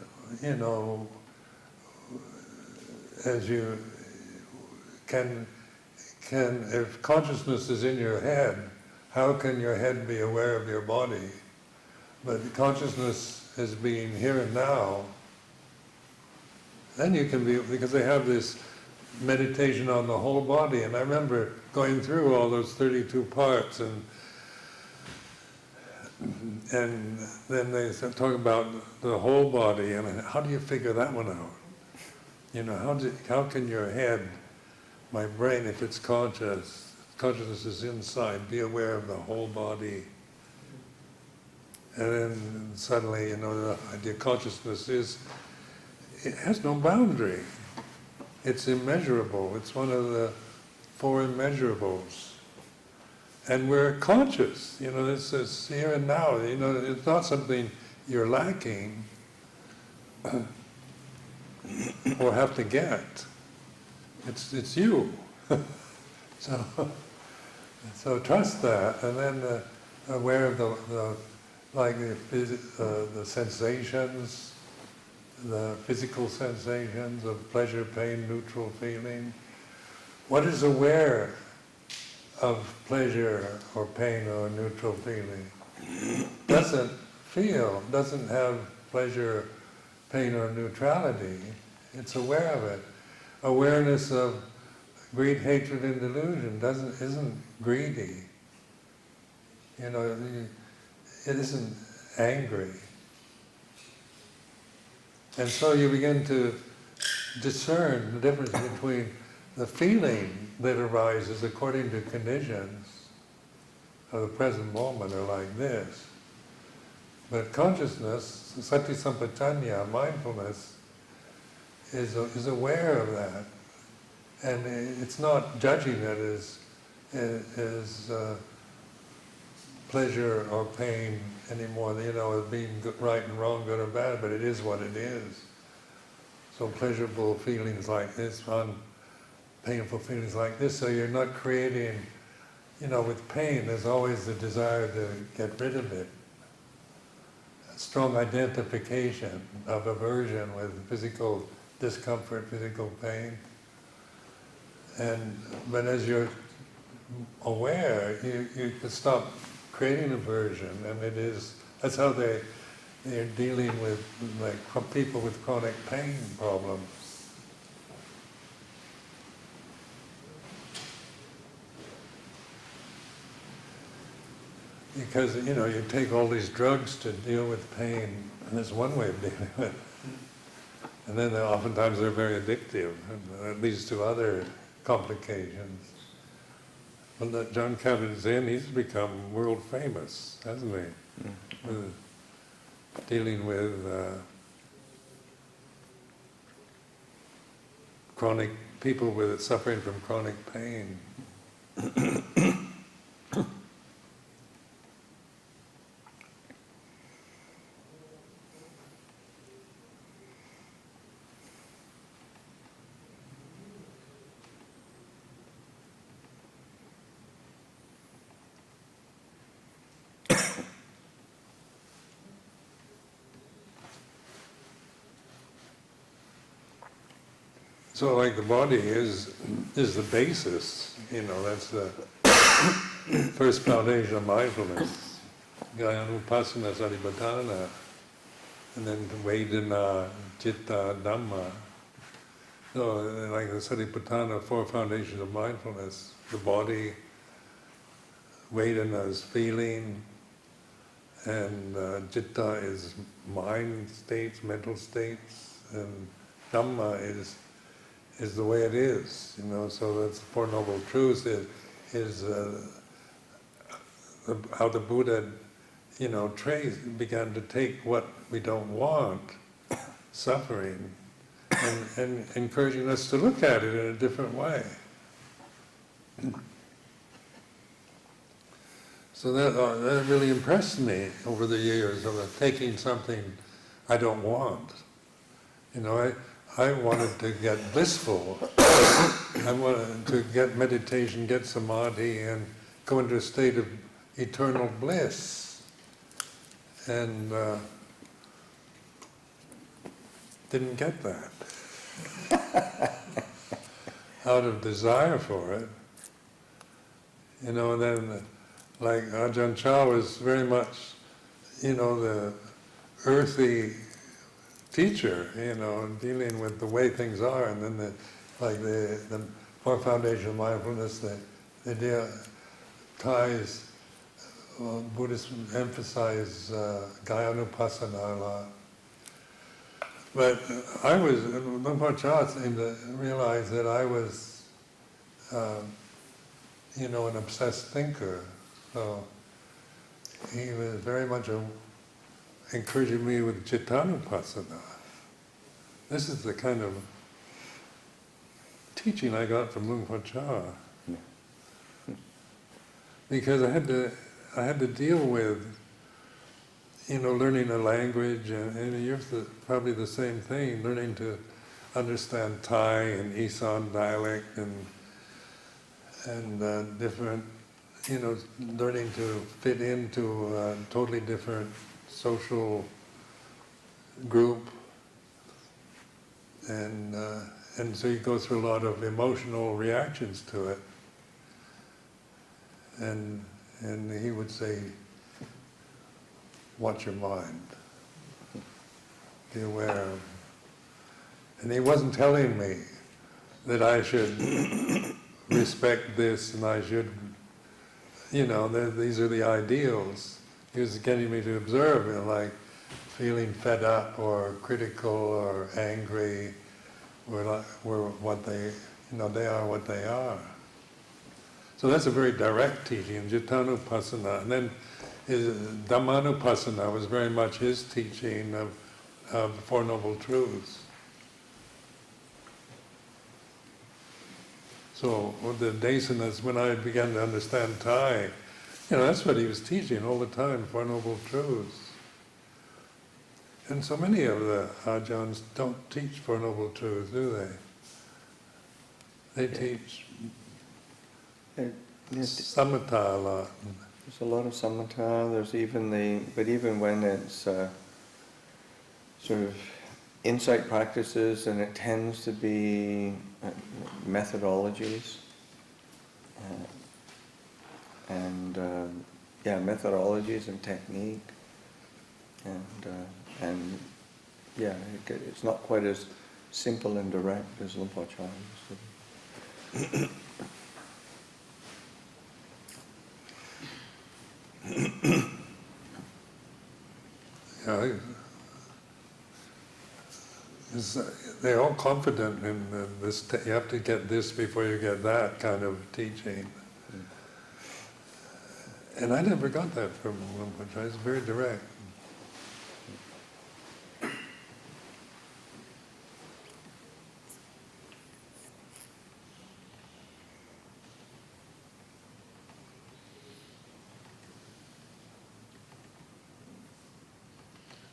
as you can, if consciousness is in your head, how can your head be aware of your body? But consciousness as being here and now, then you can be, because they have this meditation on the whole body, and I remember going through all those 32 parts, and then they talk about the whole body, and how do you figure that one out? How can your head, my brain, if it's consciousness is inside, be aware of the whole body? And then suddenly, the idea of consciousness it has no boundary. It's immeasurable. It's one of the four immeasurables. And we're conscious. This is here and now. It's not something you're lacking or have to get. It's you. So So trust that, and then aware of the sensations, the physical sensations of pleasure, pain, neutral feeling. What is aware of pleasure or pain or neutral feeling? Doesn't feel, doesn't have pleasure, pain or neutrality. It's aware of it. Awareness of greed, hatred, and delusion isn't greedy. You know, it isn't angry. And so you begin to discern the difference between the feeling that arises according to conditions of the present moment are like this. But consciousness, sati sampajanya, mindfulness, is aware of that. And it's not judging it as pleasure or pain anymore, you know, as being right and wrong, good or bad, but it is what it is. So pleasurable feelings like this, painful feelings like this, so you're not creating, you know, with pain there's always the desire to get rid of it. A strong identification of aversion with physical discomfort, physical pain. But as you're aware, you can stop creating aversion, and that's how they're dealing with like people with chronic pain problems. Because, you know, you take all these drugs to deal with pain, and there's one way of dealing with it. And then oftentimes they're very addictive, and it leads to other complications. Well, John Kabat-Zinn, he's become world famous, hasn't he? With dealing with chronic people suffering from chronic pain. So like the body is the basis, you know, that's the first foundation of mindfulness. Gayanupassana Satipatthana, and then Vedana, Citta, Dhamma. So like the Satipatthana, 4 foundations of mindfulness, the body, Vedana is feeling, and Citta is mind states, mental states, and Dhamma is the way it is, you know. So that's the Four Noble Truths is how the Buddha, you know, began to take what we don't want, suffering, and encouraging us to look at it in a different way. So that really impressed me over the years of taking something I don't want. You know, I wanted to get blissful. I wanted to get meditation, get samadhi, and go into a state of eternal bliss. And didn't get that. Out of desire for it. You know, and then like Ajahn Chah was very much, you know, the earthy teacher, you know, dealing with the way things are, and then the 4 foundations of mindfulness, the idea ties, Buddhists emphasize Gayanupassana a lot. But Luang Por Chah seemed to realize that I was, you know, an obsessed thinker. So he was very much encouraging me with Cittanupassana. This is the kind of teaching I got from Luang Por Chah. Because I had to deal with, you know, learning a language, and you're probably the same thing, learning to understand Thai and Isan dialect and different, learning to fit into a totally different social group, and so you go through a lot of emotional reactions to it. And he would say, watch your mind, be aware of. And he wasn't telling me that I should respect this and I should, these are the ideals. He was getting me to observe, like feeling fed up or critical or angry, were what they, they are what they are. So that's a very direct teaching, Jitanupassana. And then his Dhammanupassana was very much his teaching of the Four Noble Truths. So with the Desanas, when I began to understand Thai, that's what he was teaching all the time, Four Noble Truths. And so many of the Ajahns don't teach Four Noble Truths, do they? They teach samatha a lot. There's a lot of samatha. There's even when it's sort of insight practices, and it tends to be methodologies, methodologies and technique, and it's not quite as simple and direct as Luang Por Sumedho. They're all confident in this. You have to get this before you get that kind of teaching. And I never got that from Luang Por. It's very direct.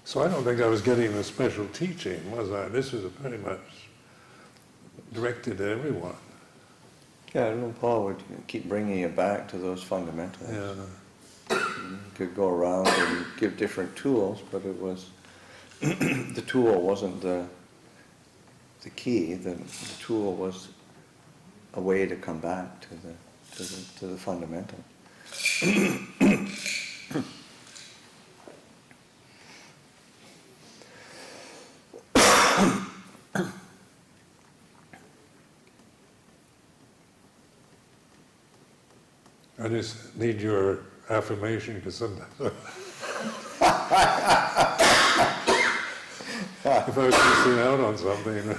So I don't think I was getting a special teaching, was I? This was pretty much directed at everyone. Yeah, Luang Por would keep bringing you back to those fundamentals. Yeah. You could go around and give different tools, but it was the tool wasn't the key. The tool was a way to come back to the fundamental. I just need your affirmation because sometimes if I was missing out on something.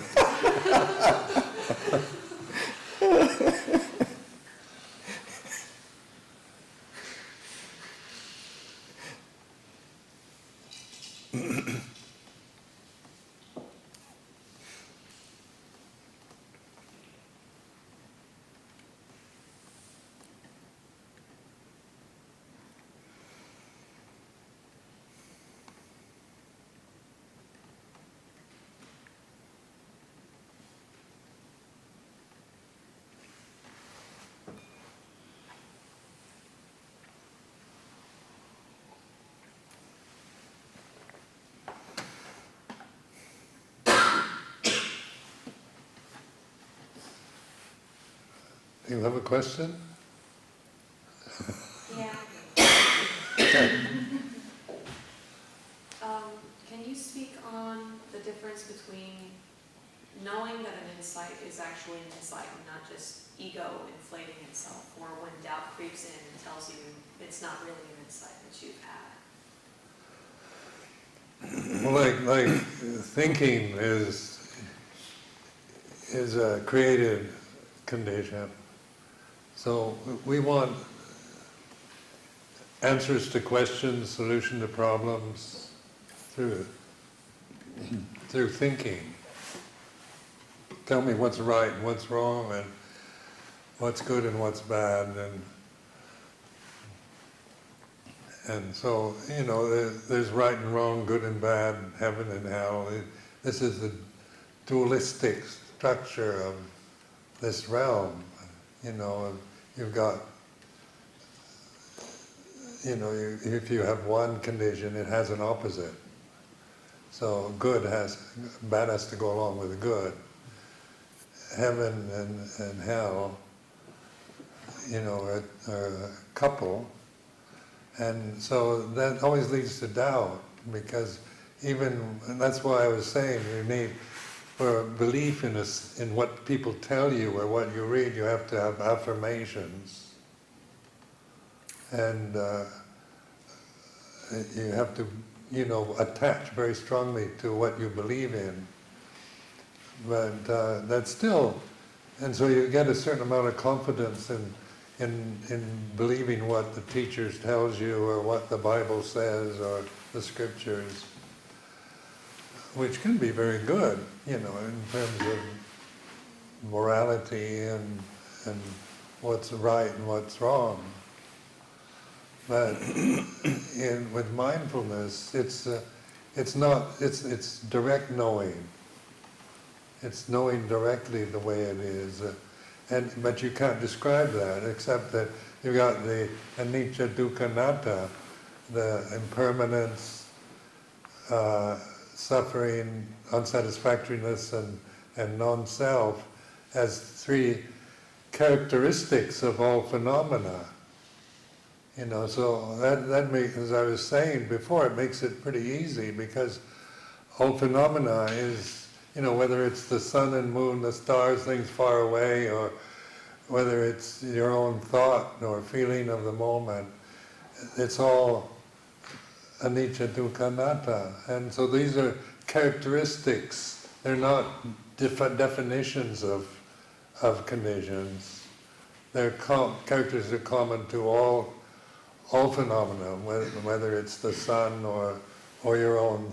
You have a question? Yeah. Can you speak on the difference between knowing that an insight is actually an insight and not just ego inflating itself, or when doubt creeps in and tells you it's not really an insight that you've had? Well, like thinking is a created condition. So we want answers to questions, solution to problems through thinking. Tell me what's right and what's wrong, and what's good and what's bad, and so there's right and wrong, good and bad, heaven and hell. This is the dualistic structure of this realm. You've got if you have one condition, it has an opposite. So bad has to go along with good. Heaven and hell, are a couple. And so that always leads to doubt, because and that's why I was saying you need, for belief in what people tell you or what you read, you have to have affirmations. And you have to, attach very strongly to what you believe in. But that's still, and so you get a certain amount of confidence in believing what the teachers tells you or what the Bible says or the scriptures, which can be very good, in terms of morality and what's right and what's wrong. But with mindfulness, it's direct knowing. It's knowing directly the way it is. But you can't describe that, except that you've got the anicca, dukkha, anatta, the impermanence, suffering, unsatisfactoriness, and non-self as three characteristics of all phenomena. So that makes, as I was saying before, it makes it pretty easy, because all phenomena is, whether it's the sun and moon, the stars, things far away, or whether it's your own thought or feeling of the moment, it's all anicca, dukkha, anatta. And so these are characteristics. They're not definitions of conditions. They're characters that are common to all phenomena, whether it's the sun or your own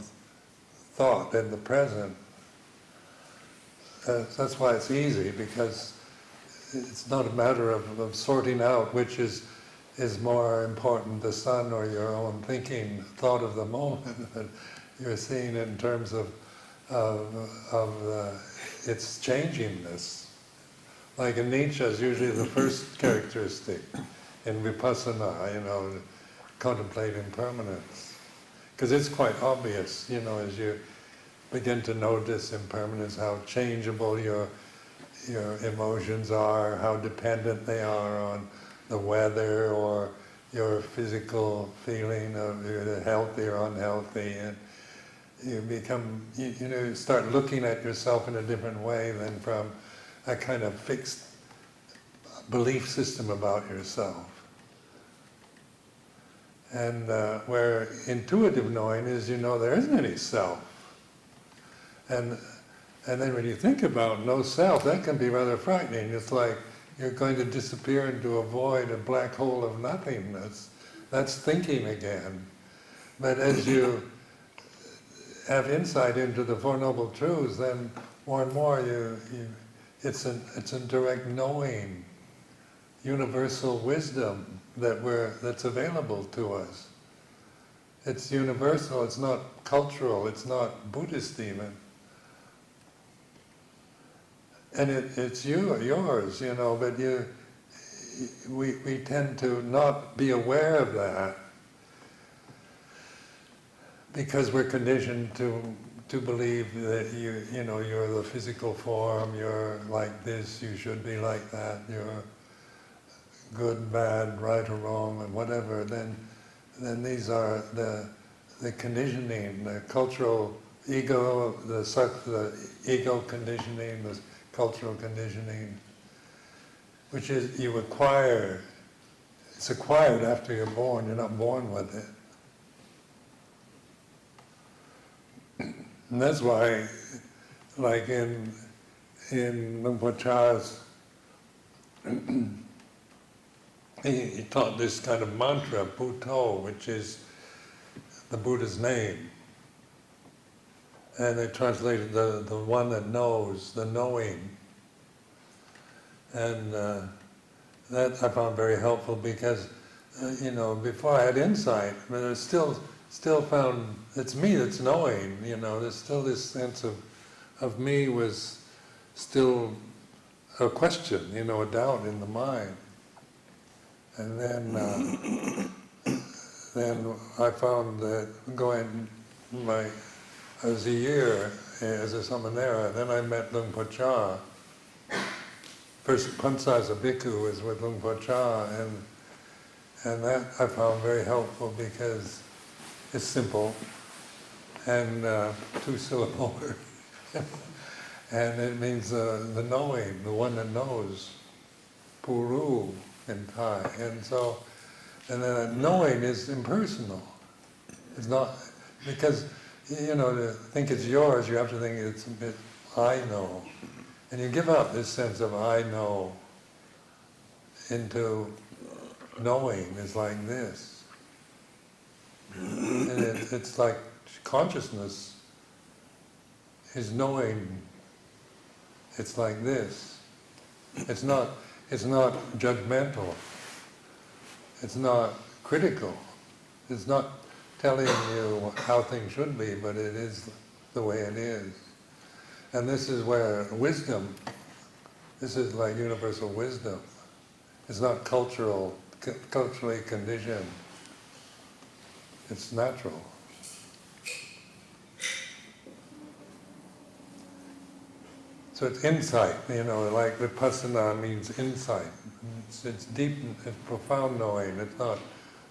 thought in the present. That's why it's easy, because it's not a matter of sorting out which is more important, the sun or your own thinking, thought of the moment. But you're seeing it in terms of its changingness. Like anicca is usually the first characteristic in vipassana, contemplate impermanence. Because it's quite obvious, as you begin to notice impermanence, how changeable your emotions are, how dependent they are on the weather or your physical feeling of either healthy or unhealthy, and you become, you start looking at yourself in a different way than from a kind of fixed belief system about yourself. And where intuitive knowing is, there isn't any self. And then when you think about no self, that can be rather frightening. It's like you're going to disappear into a void, a black hole of nothingness. That's thinking again. But as you have insight into the Four Noble Truths, then more and more it's a direct knowing, universal wisdom that's available to us. It's universal. It's not cultural. It's not Buddhist even. And it's yours, but we tend to not be aware of that because we're conditioned to believe that you're the physical form, you're like this, you should be like that, you're good, bad, right or wrong, and whatever. Then these are the conditioning, the cultural ego, the ego conditioning, the cultural conditioning, which is you acquire. It's acquired after you're born. You're not born with it. And that's why, like in Luang Por Cha's, he taught this kind of mantra, Buddho, which is the Buddha's name. And they translated the one that knows, the knowing. And that I found very helpful because, before I had insight, but I still found it's me that's knowing, there's still this sense of me was still a question, a doubt in the mind. And then then I found that I was a year as a samanera, then I met Luang Por Cha. First, Pansa as a bhikkhu was with Luang Por Cha, and that I found very helpful because it's simple and 2-syllable word. And it means the knowing, the one that knows, puru in Thai. And then that knowing is impersonal. It's not, because, to think it's yours, you have to think it's a bit, I know. And you give up this sense of I know into knowing is like this. And it's like consciousness is knowing. It's like this. It's not judgmental. It's not critical. It's not telling you how things should be, but it is the way it is. And this is where wisdom, this is like universal wisdom. It's not culturally conditioned. It's natural. So it's insight, like vipassana means insight. It's deep, it's profound knowing. It's not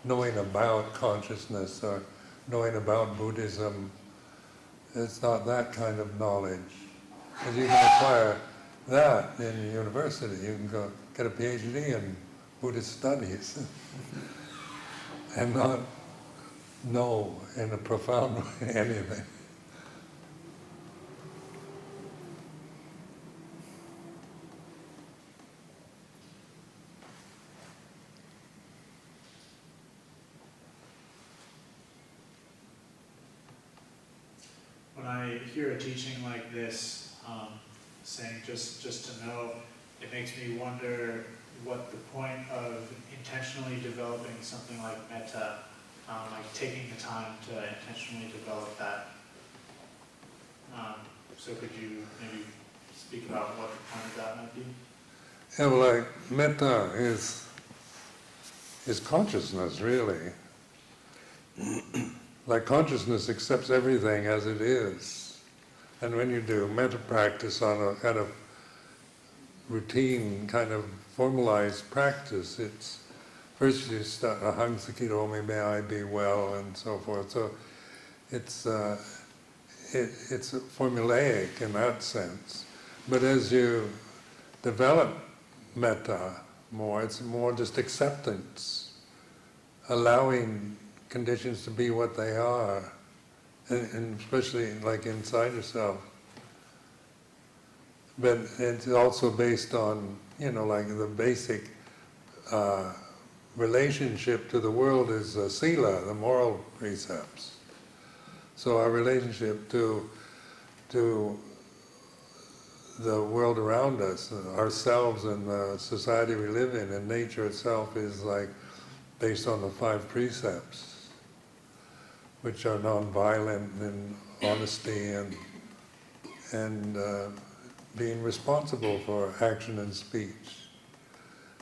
knowing about consciousness or knowing about Buddhism. It's not that kind of knowledge. Because you can acquire that in university. You can go get a PhD in Buddhist studies and not know in a profound way anything. When I hear a teaching like this, saying just to know, it makes me wonder what the point of intentionally developing something like metta, like taking the time to intentionally develop that. So could you maybe speak about what the point of that might be? Yeah, well, like metta is consciousness, really. Like consciousness accepts everything as it is. And when you do metta practice on a kind of routine, kind of formalized practice, it's first you start ahang sakiro, may I be well, and so forth. So it's formulaic in that sense. But as you develop metta more, it's more just acceptance, allowing conditions to be what they are, and especially like inside yourself. But it's also based on, like the basic relationship to the world is sila, the moral precepts. So our relationship to the world around us, ourselves and the society we live in, and nature itself is like based on the 5 precepts, which are non-violent and honesty and being responsible for action and speech.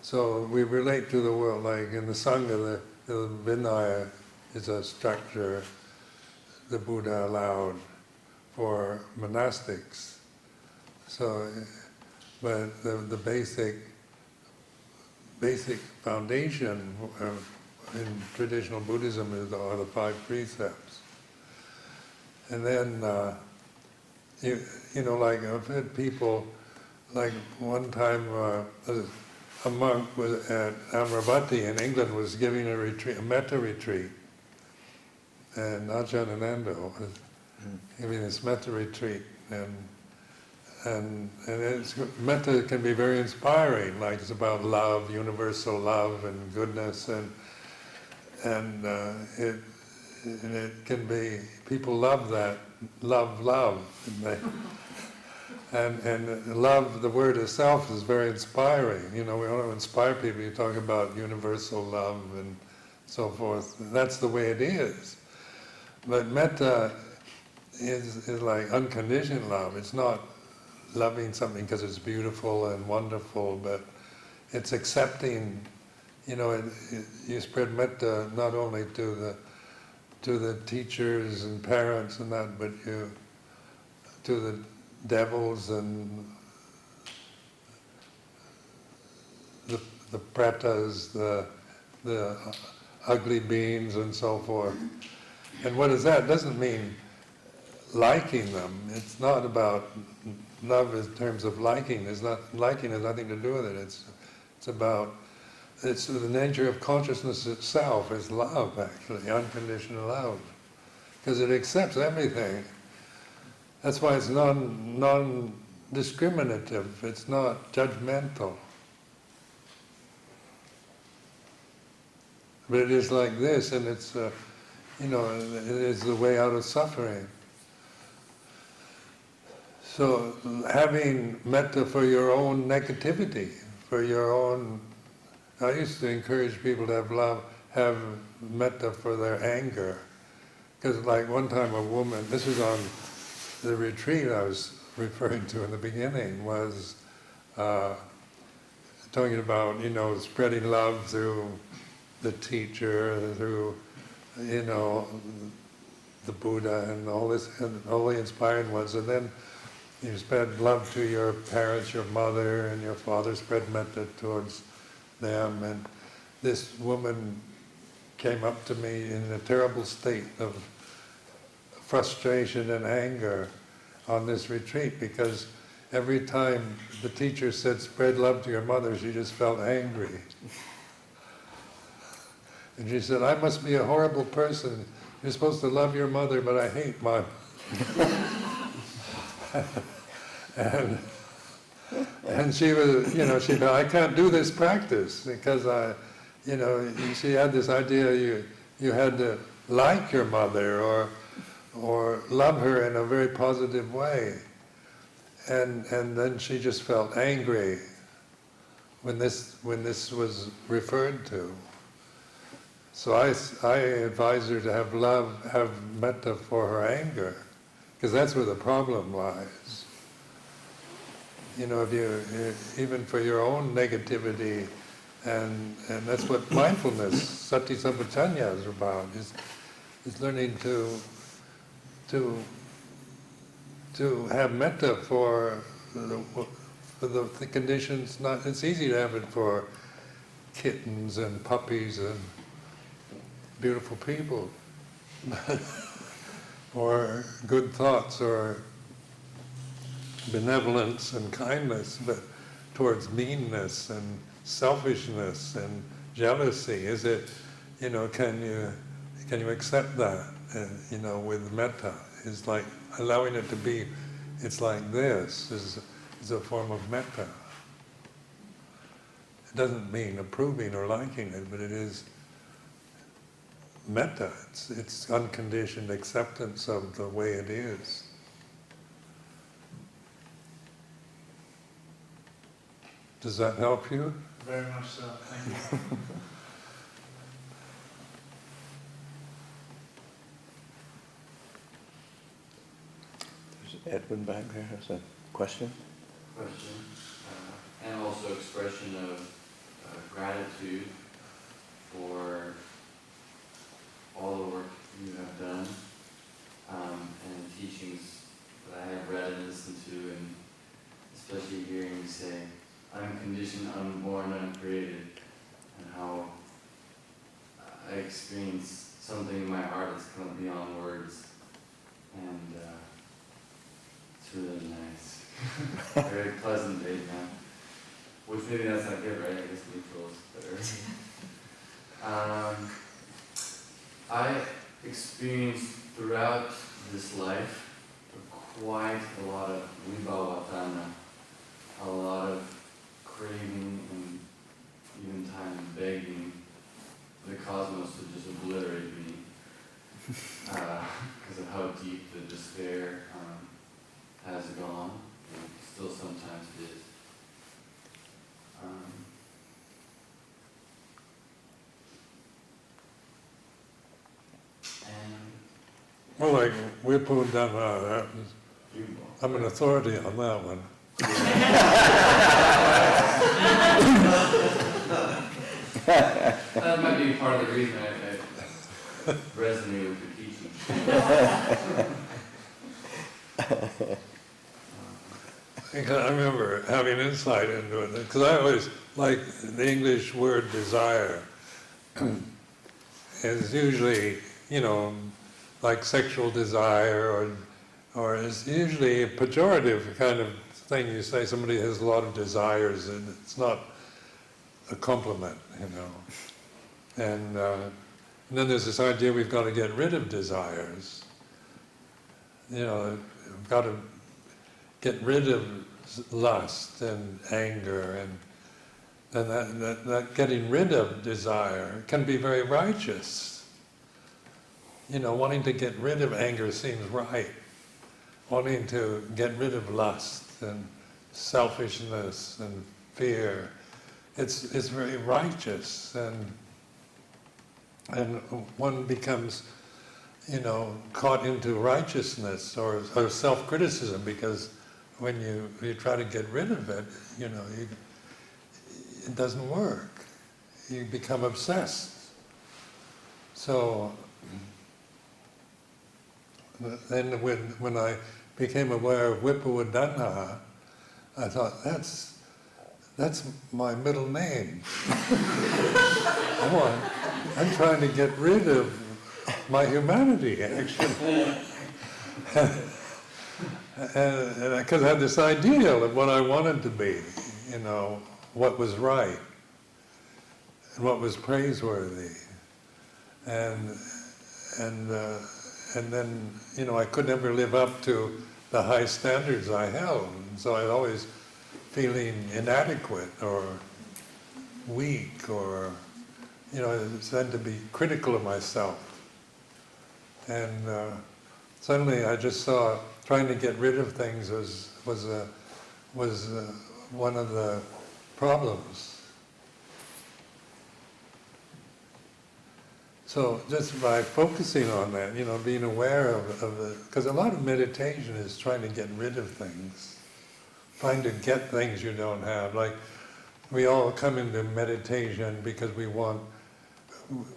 So we relate to the world, like in the Sangha, the Vinaya is a structure the Buddha allowed for monastics. So, but the basic foundation in traditional Buddhism are the 5 precepts. And then, like I've had people, like one time a monk was at Amravati in England was giving a retreat, a metta retreat, and Ajahn Anando was giving this metta retreat, and metta can be very inspiring, like it's about love, universal love and goodness, and it can be, people love that, love, and love, the word itself is very inspiring. We want to inspire people. You talk about universal love and so forth. That's the way it is. But metta is like unconditioned love. It's not loving something because it's beautiful and wonderful, but it's accepting, you spread metta not only to the teachers and parents and that, but to the devils and the pretas, the ugly beings and so forth. And what is that? It doesn't mean liking them. It's not about love in terms of liking. Liking has nothing to do with it. It's the nature of consciousness itself is love, actually, unconditional love, because it accepts everything. That's why it's non-discriminative. It's not judgmental. But it is like this, and it's it is the way out of suffering. So having metta for your own negativity, for your own. I used to encourage people to have metta for their anger. Because like one time a woman, this was on the retreat I was referring to in the beginning, was talking about, spreading love through the teacher, through, the Buddha and all this, and all the inspiring ones. And then you spread love to your parents, your mother and your father, spread metta towards them, and this woman came up to me in a terrible state of frustration and anger on this retreat, because every time the teacher said spread love to your mother, she just felt angry. And she said, I must be a horrible person. You're supposed to love your mother, but I hate mine. And she was, she said, I can't do this practice because she had this idea you had to like your mother or love her in a very positive way. And then she just felt angry when this was referred to. So I advise her to have metta for her anger, because that's where the problem lies. If you, even for your own negativity, and that's what mindfulness, sati sampajanya is about, is learning to have metta for the conditions. It's easy to have it for kittens and puppies and beautiful people, or good thoughts, or benevolence and kindness, but towards meanness and selfishness and jealousy, is it, can you accept that, with metta? It's like allowing it to be, it's like this, is a form of metta. It doesn't mean approving or liking it, but it is metta. It's unconditioned acceptance of the way it is. Does that help you? Very much so, thank you. There's Edwin back there has a question. And also expression of gratitude for all the work you have done, and teachings that I have read and listened to, and especially hearing you say, unconditioned, unborn, uncreated, and how I experienced something in my heart that's kind of beyond words, and it's really nice. Very pleasant day now. Which maybe that's not good, right? I guess neutral is better. I experienced throughout this life quite a lot of vibhavatana, a lot of craving and even times begging the cosmos to just obliterate me because of how deep the despair has gone, and still sometimes it is. Well, like Wipu Dhamma, I'm an authority on that one. That might be part of the reason I resonate with your teaching. I remember having insight into it, because I always like the English word desire is usually, like sexual desire, or is usually a pejorative kind of thing. You say somebody has a lot of desires, and it's not a compliment, And then there's this idea we've got to get rid of desires. We've got to get rid of lust and anger, and that getting rid of desire can be very righteous. Wanting to get rid of anger seems right. Wanting to get rid of lust and selfishness and fear, it's very righteous, and one becomes caught into righteousness or self-criticism, because when you try to get rid of it, it doesn't work. You become obsessed. So then when I became aware of Vipawadana, I thought, that's my middle name. I'm trying to get rid of my humanity, actually. And because I had this ideal of what I wanted to be, what was right, and what was praiseworthy, and then I could never live up to the high standards I held, and so I'd always feeling inadequate or weak, or tend to be critical of myself, and suddenly I just saw trying to get rid of things was one of the problems. So just by focusing on that, being aware of the, because a lot of meditation is trying to get rid of things, trying to get things you don't have. Like, we all come into meditation because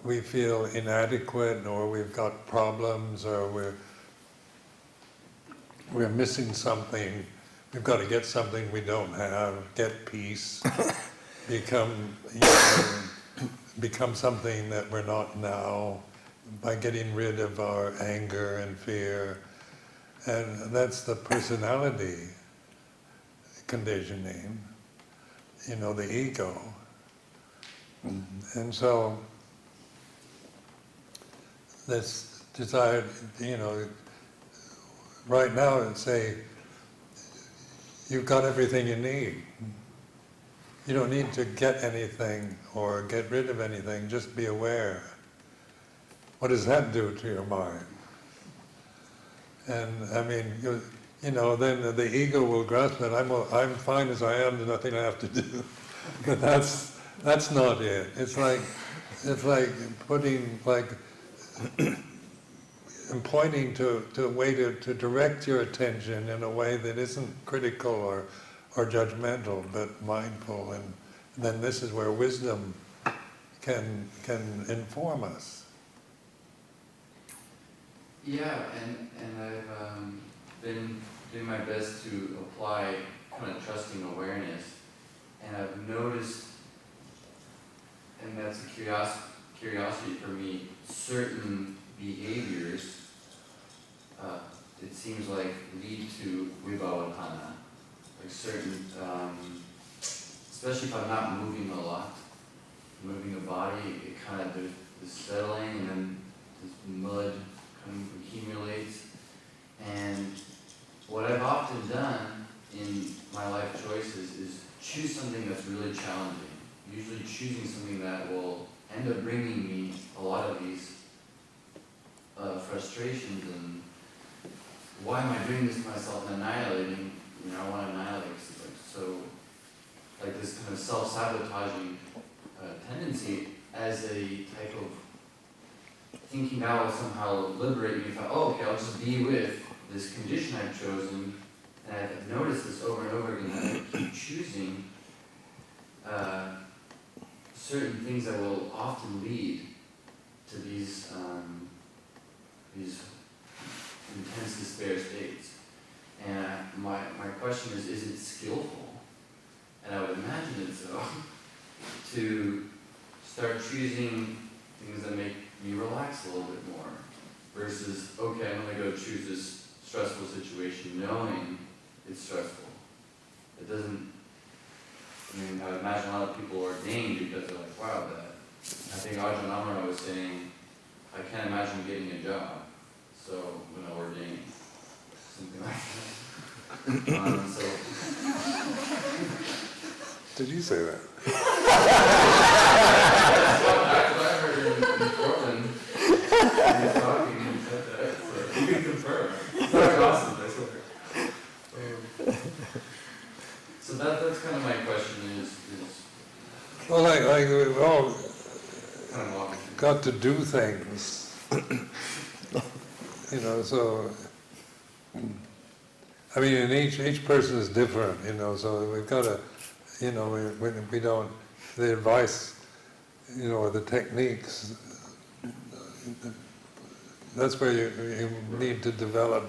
we feel inadequate, or we've got problems, or we're missing something. We've got to get something we don't have, get peace, become something that we're not now, by getting rid of our anger and fear. And that's the personality conditioning, the ego. And so this desire, right now, and say, you've got everything you need. You don't need to get anything or get rid of anything, just be aware. What does that do to your mind? And then the ego will grasp that I'm fine as I am, there's nothing I have to do. But that's not it. It's like putting, and pointing to a way to direct your attention in a way that isn't critical or judgmental, but mindful, and then this is where wisdom can inform us. Yeah, and I've been doing my best to apply kind of trusting awareness, and I've noticed, and that's a curiosity for me, certain behaviors, it seems like, lead to Vipawadana. Like certain, especially if I'm not moving a lot, moving the body, it kind of, there's this settling, and then this mud kind of accumulates. And what I've often done in my life choices is choose something that's really challenging. Usually choosing something that will end up bringing me a lot of these frustrations, and why am I doing this to myself and annihilating? I want to annihilate. This kind of self-sabotaging tendency as a type of thinking that will somehow liberate me from, okay, I'll just be with this condition I've chosen. And I've noticed this over and over again, that I keep choosing certain things that will often lead to these intense despair states. And my question is it skillful? And I would imagine it's so, to start choosing things that make me relax a little bit more, versus, okay, I'm gonna go choose this stressful situation knowing it's stressful. It doesn't, I mean, I would imagine a lot of people ordain because they're like, wow, that, I think Ajahn Amaro was saying, I can't imagine getting a job, so I'm gonna ordain, something like that. So, Did you say that? that's what I heard in Portland. He was talking and he said that, so you can confirm. It's not gossip, I swear. So that's kind of my question is Well, like we've all kind of walking through. got to do things, you know, so, I mean, and each person is different, you know, so we've got to, you know, we don't, the advice, you know, or the techniques, that's where you need to develop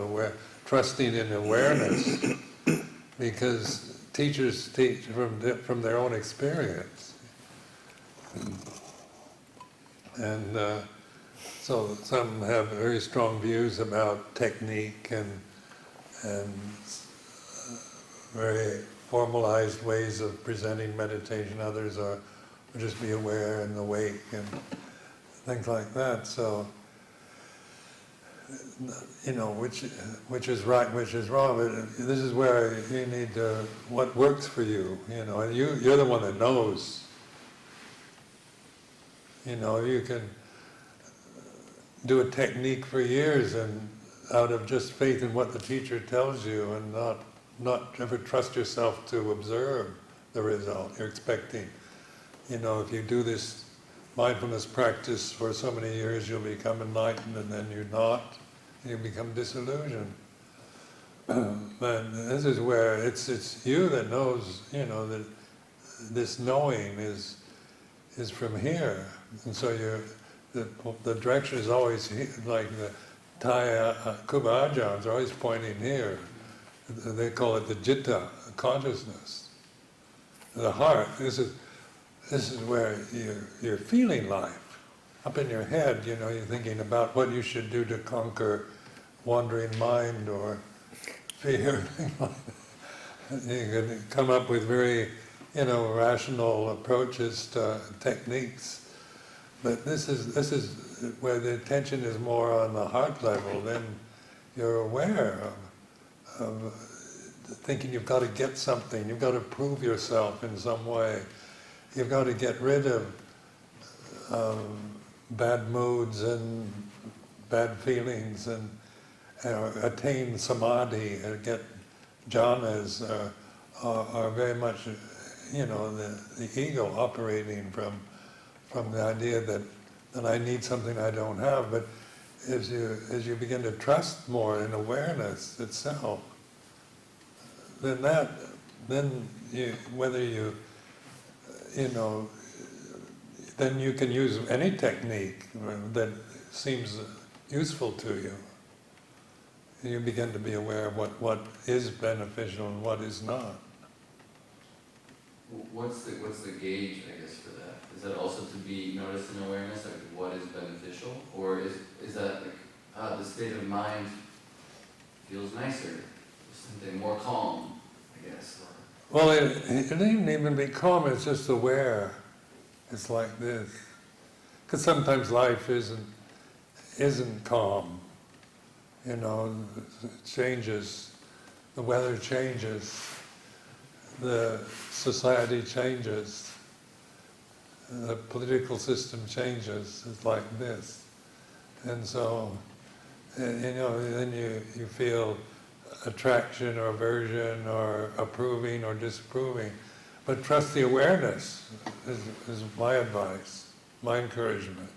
trusting in awareness, because teachers teach from their own experience. And so some have very strong views about technique and very formalized ways of presenting meditation. Others are just be aware and awake and things like that. So, you know, which is right, which is wrong. But this is where you need what works for you. You know, and you're the one that knows. You know, you can do a technique for years and out of just faith in what the teacher tells you, and not ever trust yourself to observe the result you're expecting. You know, if you do this mindfulness practice for so many years, you'll become enlightened, and then you're not, and you become disillusioned. And this is where it's you that knows, you know, that this knowing is from here, and so the direction is always here, like the Thai Kuba Ajahns are always pointing here. They call it the citta, consciousness, the heart. This is where you're feeling life. Up in your head, you know, you're thinking about what you should do to conquer wandering mind or fear. You can come up with very, you know, rational approaches to techniques. But this is where the attention is more on the heart level. Then you're aware of thinking you've got to get something, you've got to prove yourself in some way. You've got to get rid of bad moods and bad feelings and attain samadhi, get jhanas are very much, you know, the ego operating from the idea that I need something I don't have. But as you begin to trust more in awareness itself, then then you can use any technique that seems useful to you. You begin to be aware of what is beneficial and what is not. What's the gauge, I guess, for that? Is that also to be noticed in awareness, like what is beneficial? Or is that like, the state of mind feels nicer, something more calm, I guess? Well, it needn't even be calm, it's just aware. It's like this. Because sometimes life isn't calm. You know, it changes, the weather changes, the society changes, the political system changes. It's like this. And so, you know, then you feel attraction or aversion or approving or disapproving. But trust the awareness is my advice, my encouragement.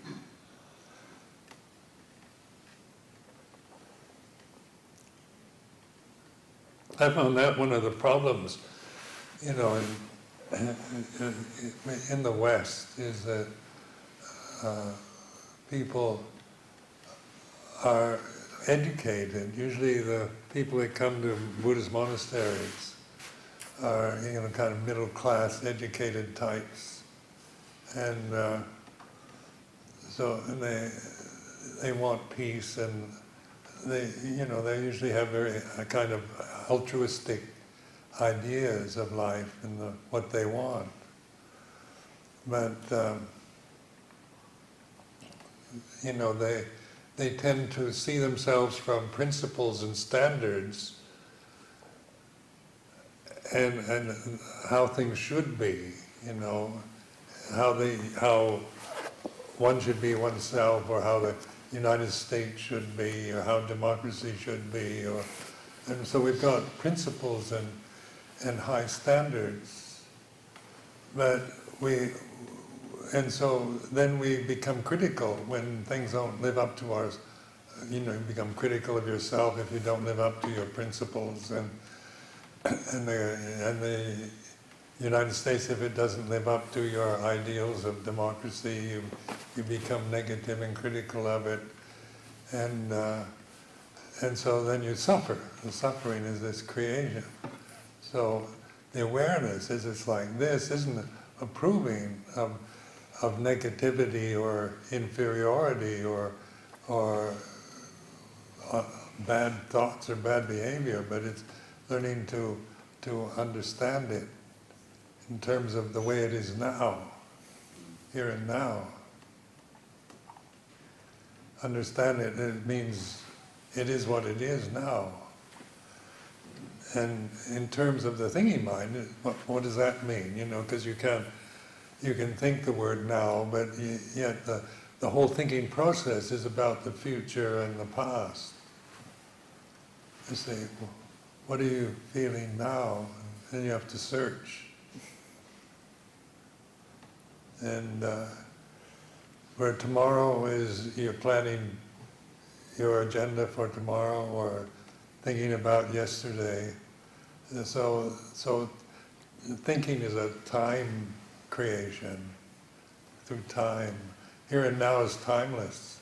I found that one of the problems, you know, in the West is that people are educated. Usually the people that come to Buddhist monasteries are, kind of middle class, educated types, and so they want peace, and they usually have very kind of altruistic ideas of life and what they want, but they tend to see themselves from principles and standards and how things should be, how one should be oneself, or how the United States should be, or how democracy should be, and so we've got principles and high standards, and so then we become critical when things don't live up to ours. You become critical of yourself if you don't live up to your principles, and the United States, if it doesn't live up to your ideals of democracy, you become negative and critical of it, and so then you suffer. The suffering is this creation. So the awareness is it's like this isn't approving of negativity or inferiority or bad thoughts or bad behavior, but it's learning to understand it in terms of the way it is now, here and now. Understand it, it means it is what it is now. And in terms of the thinking mind, what does that mean? Because you can think the word now, but yet the whole thinking process is about the future and the past. You say, what are you feeling now? And you have to search. And where tomorrow is, you're planning your agenda for tomorrow, or thinking about yesterday. So thinking is a time creation, through time. Here and now is timeless.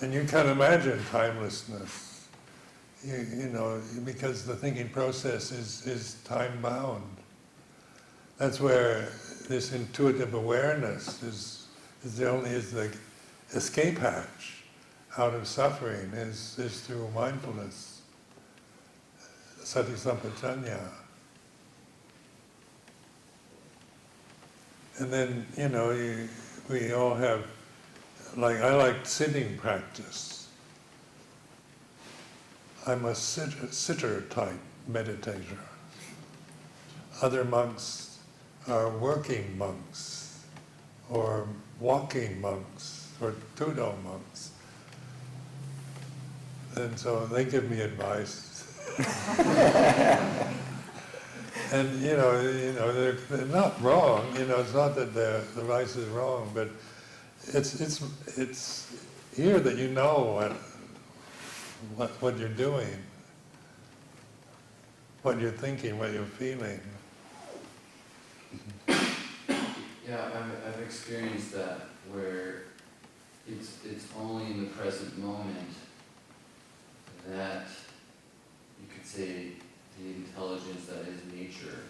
And you can imagine timelessness, because the thinking process is time-bound. That's where this intuitive awareness is the escape hatch out of suffering, is through mindfulness, sati sampajanya. And then, we all have, I like sitting practice. I'm a sitter type meditator. Other monks are working monks, or walking monks, or Tudo monks. And so they give me advice. And they're not wrong. It's not that the advice is wrong, but it's here that what you're doing, what you're thinking, what you're feeling. Yeah, I've experienced that, where it's only in the present moment that you could say the intelligence that is nature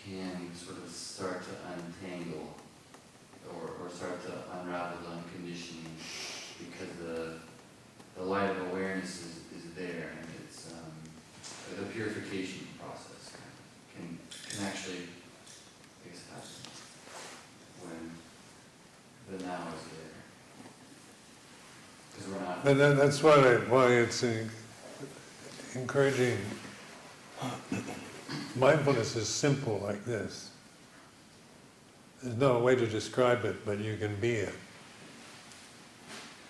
can sort of start to untangle or start to unravel the unconditioning, because the light of awareness is there, and it's the purification process can actually happen when the now is there. Because we're not. But that's why it's encouraging. Mindfulness is simple like this. There's no way to describe it, but you can be it.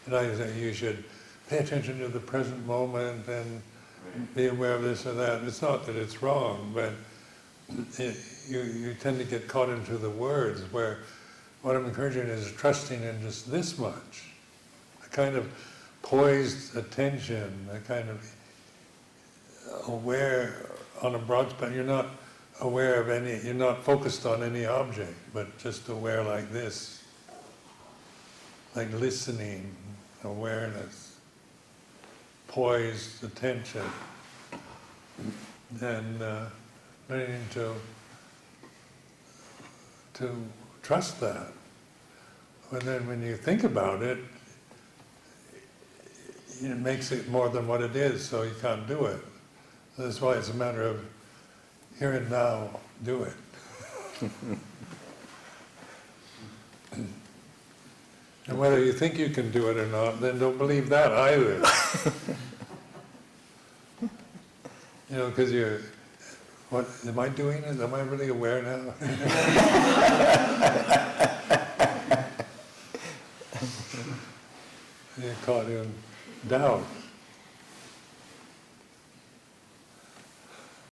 And I say you should pay attention to the present moment and be aware of this or that. It's not that it's wrong, but you tend to get caught into the words, where what I'm encouraging is trusting in just this much. A kind of poised attention, a kind of aware on a broad spectrum, you're not aware of any, you're not focused on any object, but just aware like this, like listening, awareness, poised attention, and learning to trust that. And then when you think about it, it makes it more than what it is, so you can't do it. That's why it's a matter of here and now, do it. And whether you think you can do it or not, then don't believe that either. You know, because you're, what, am I doing it? Am I really aware now? You're caught in doubt.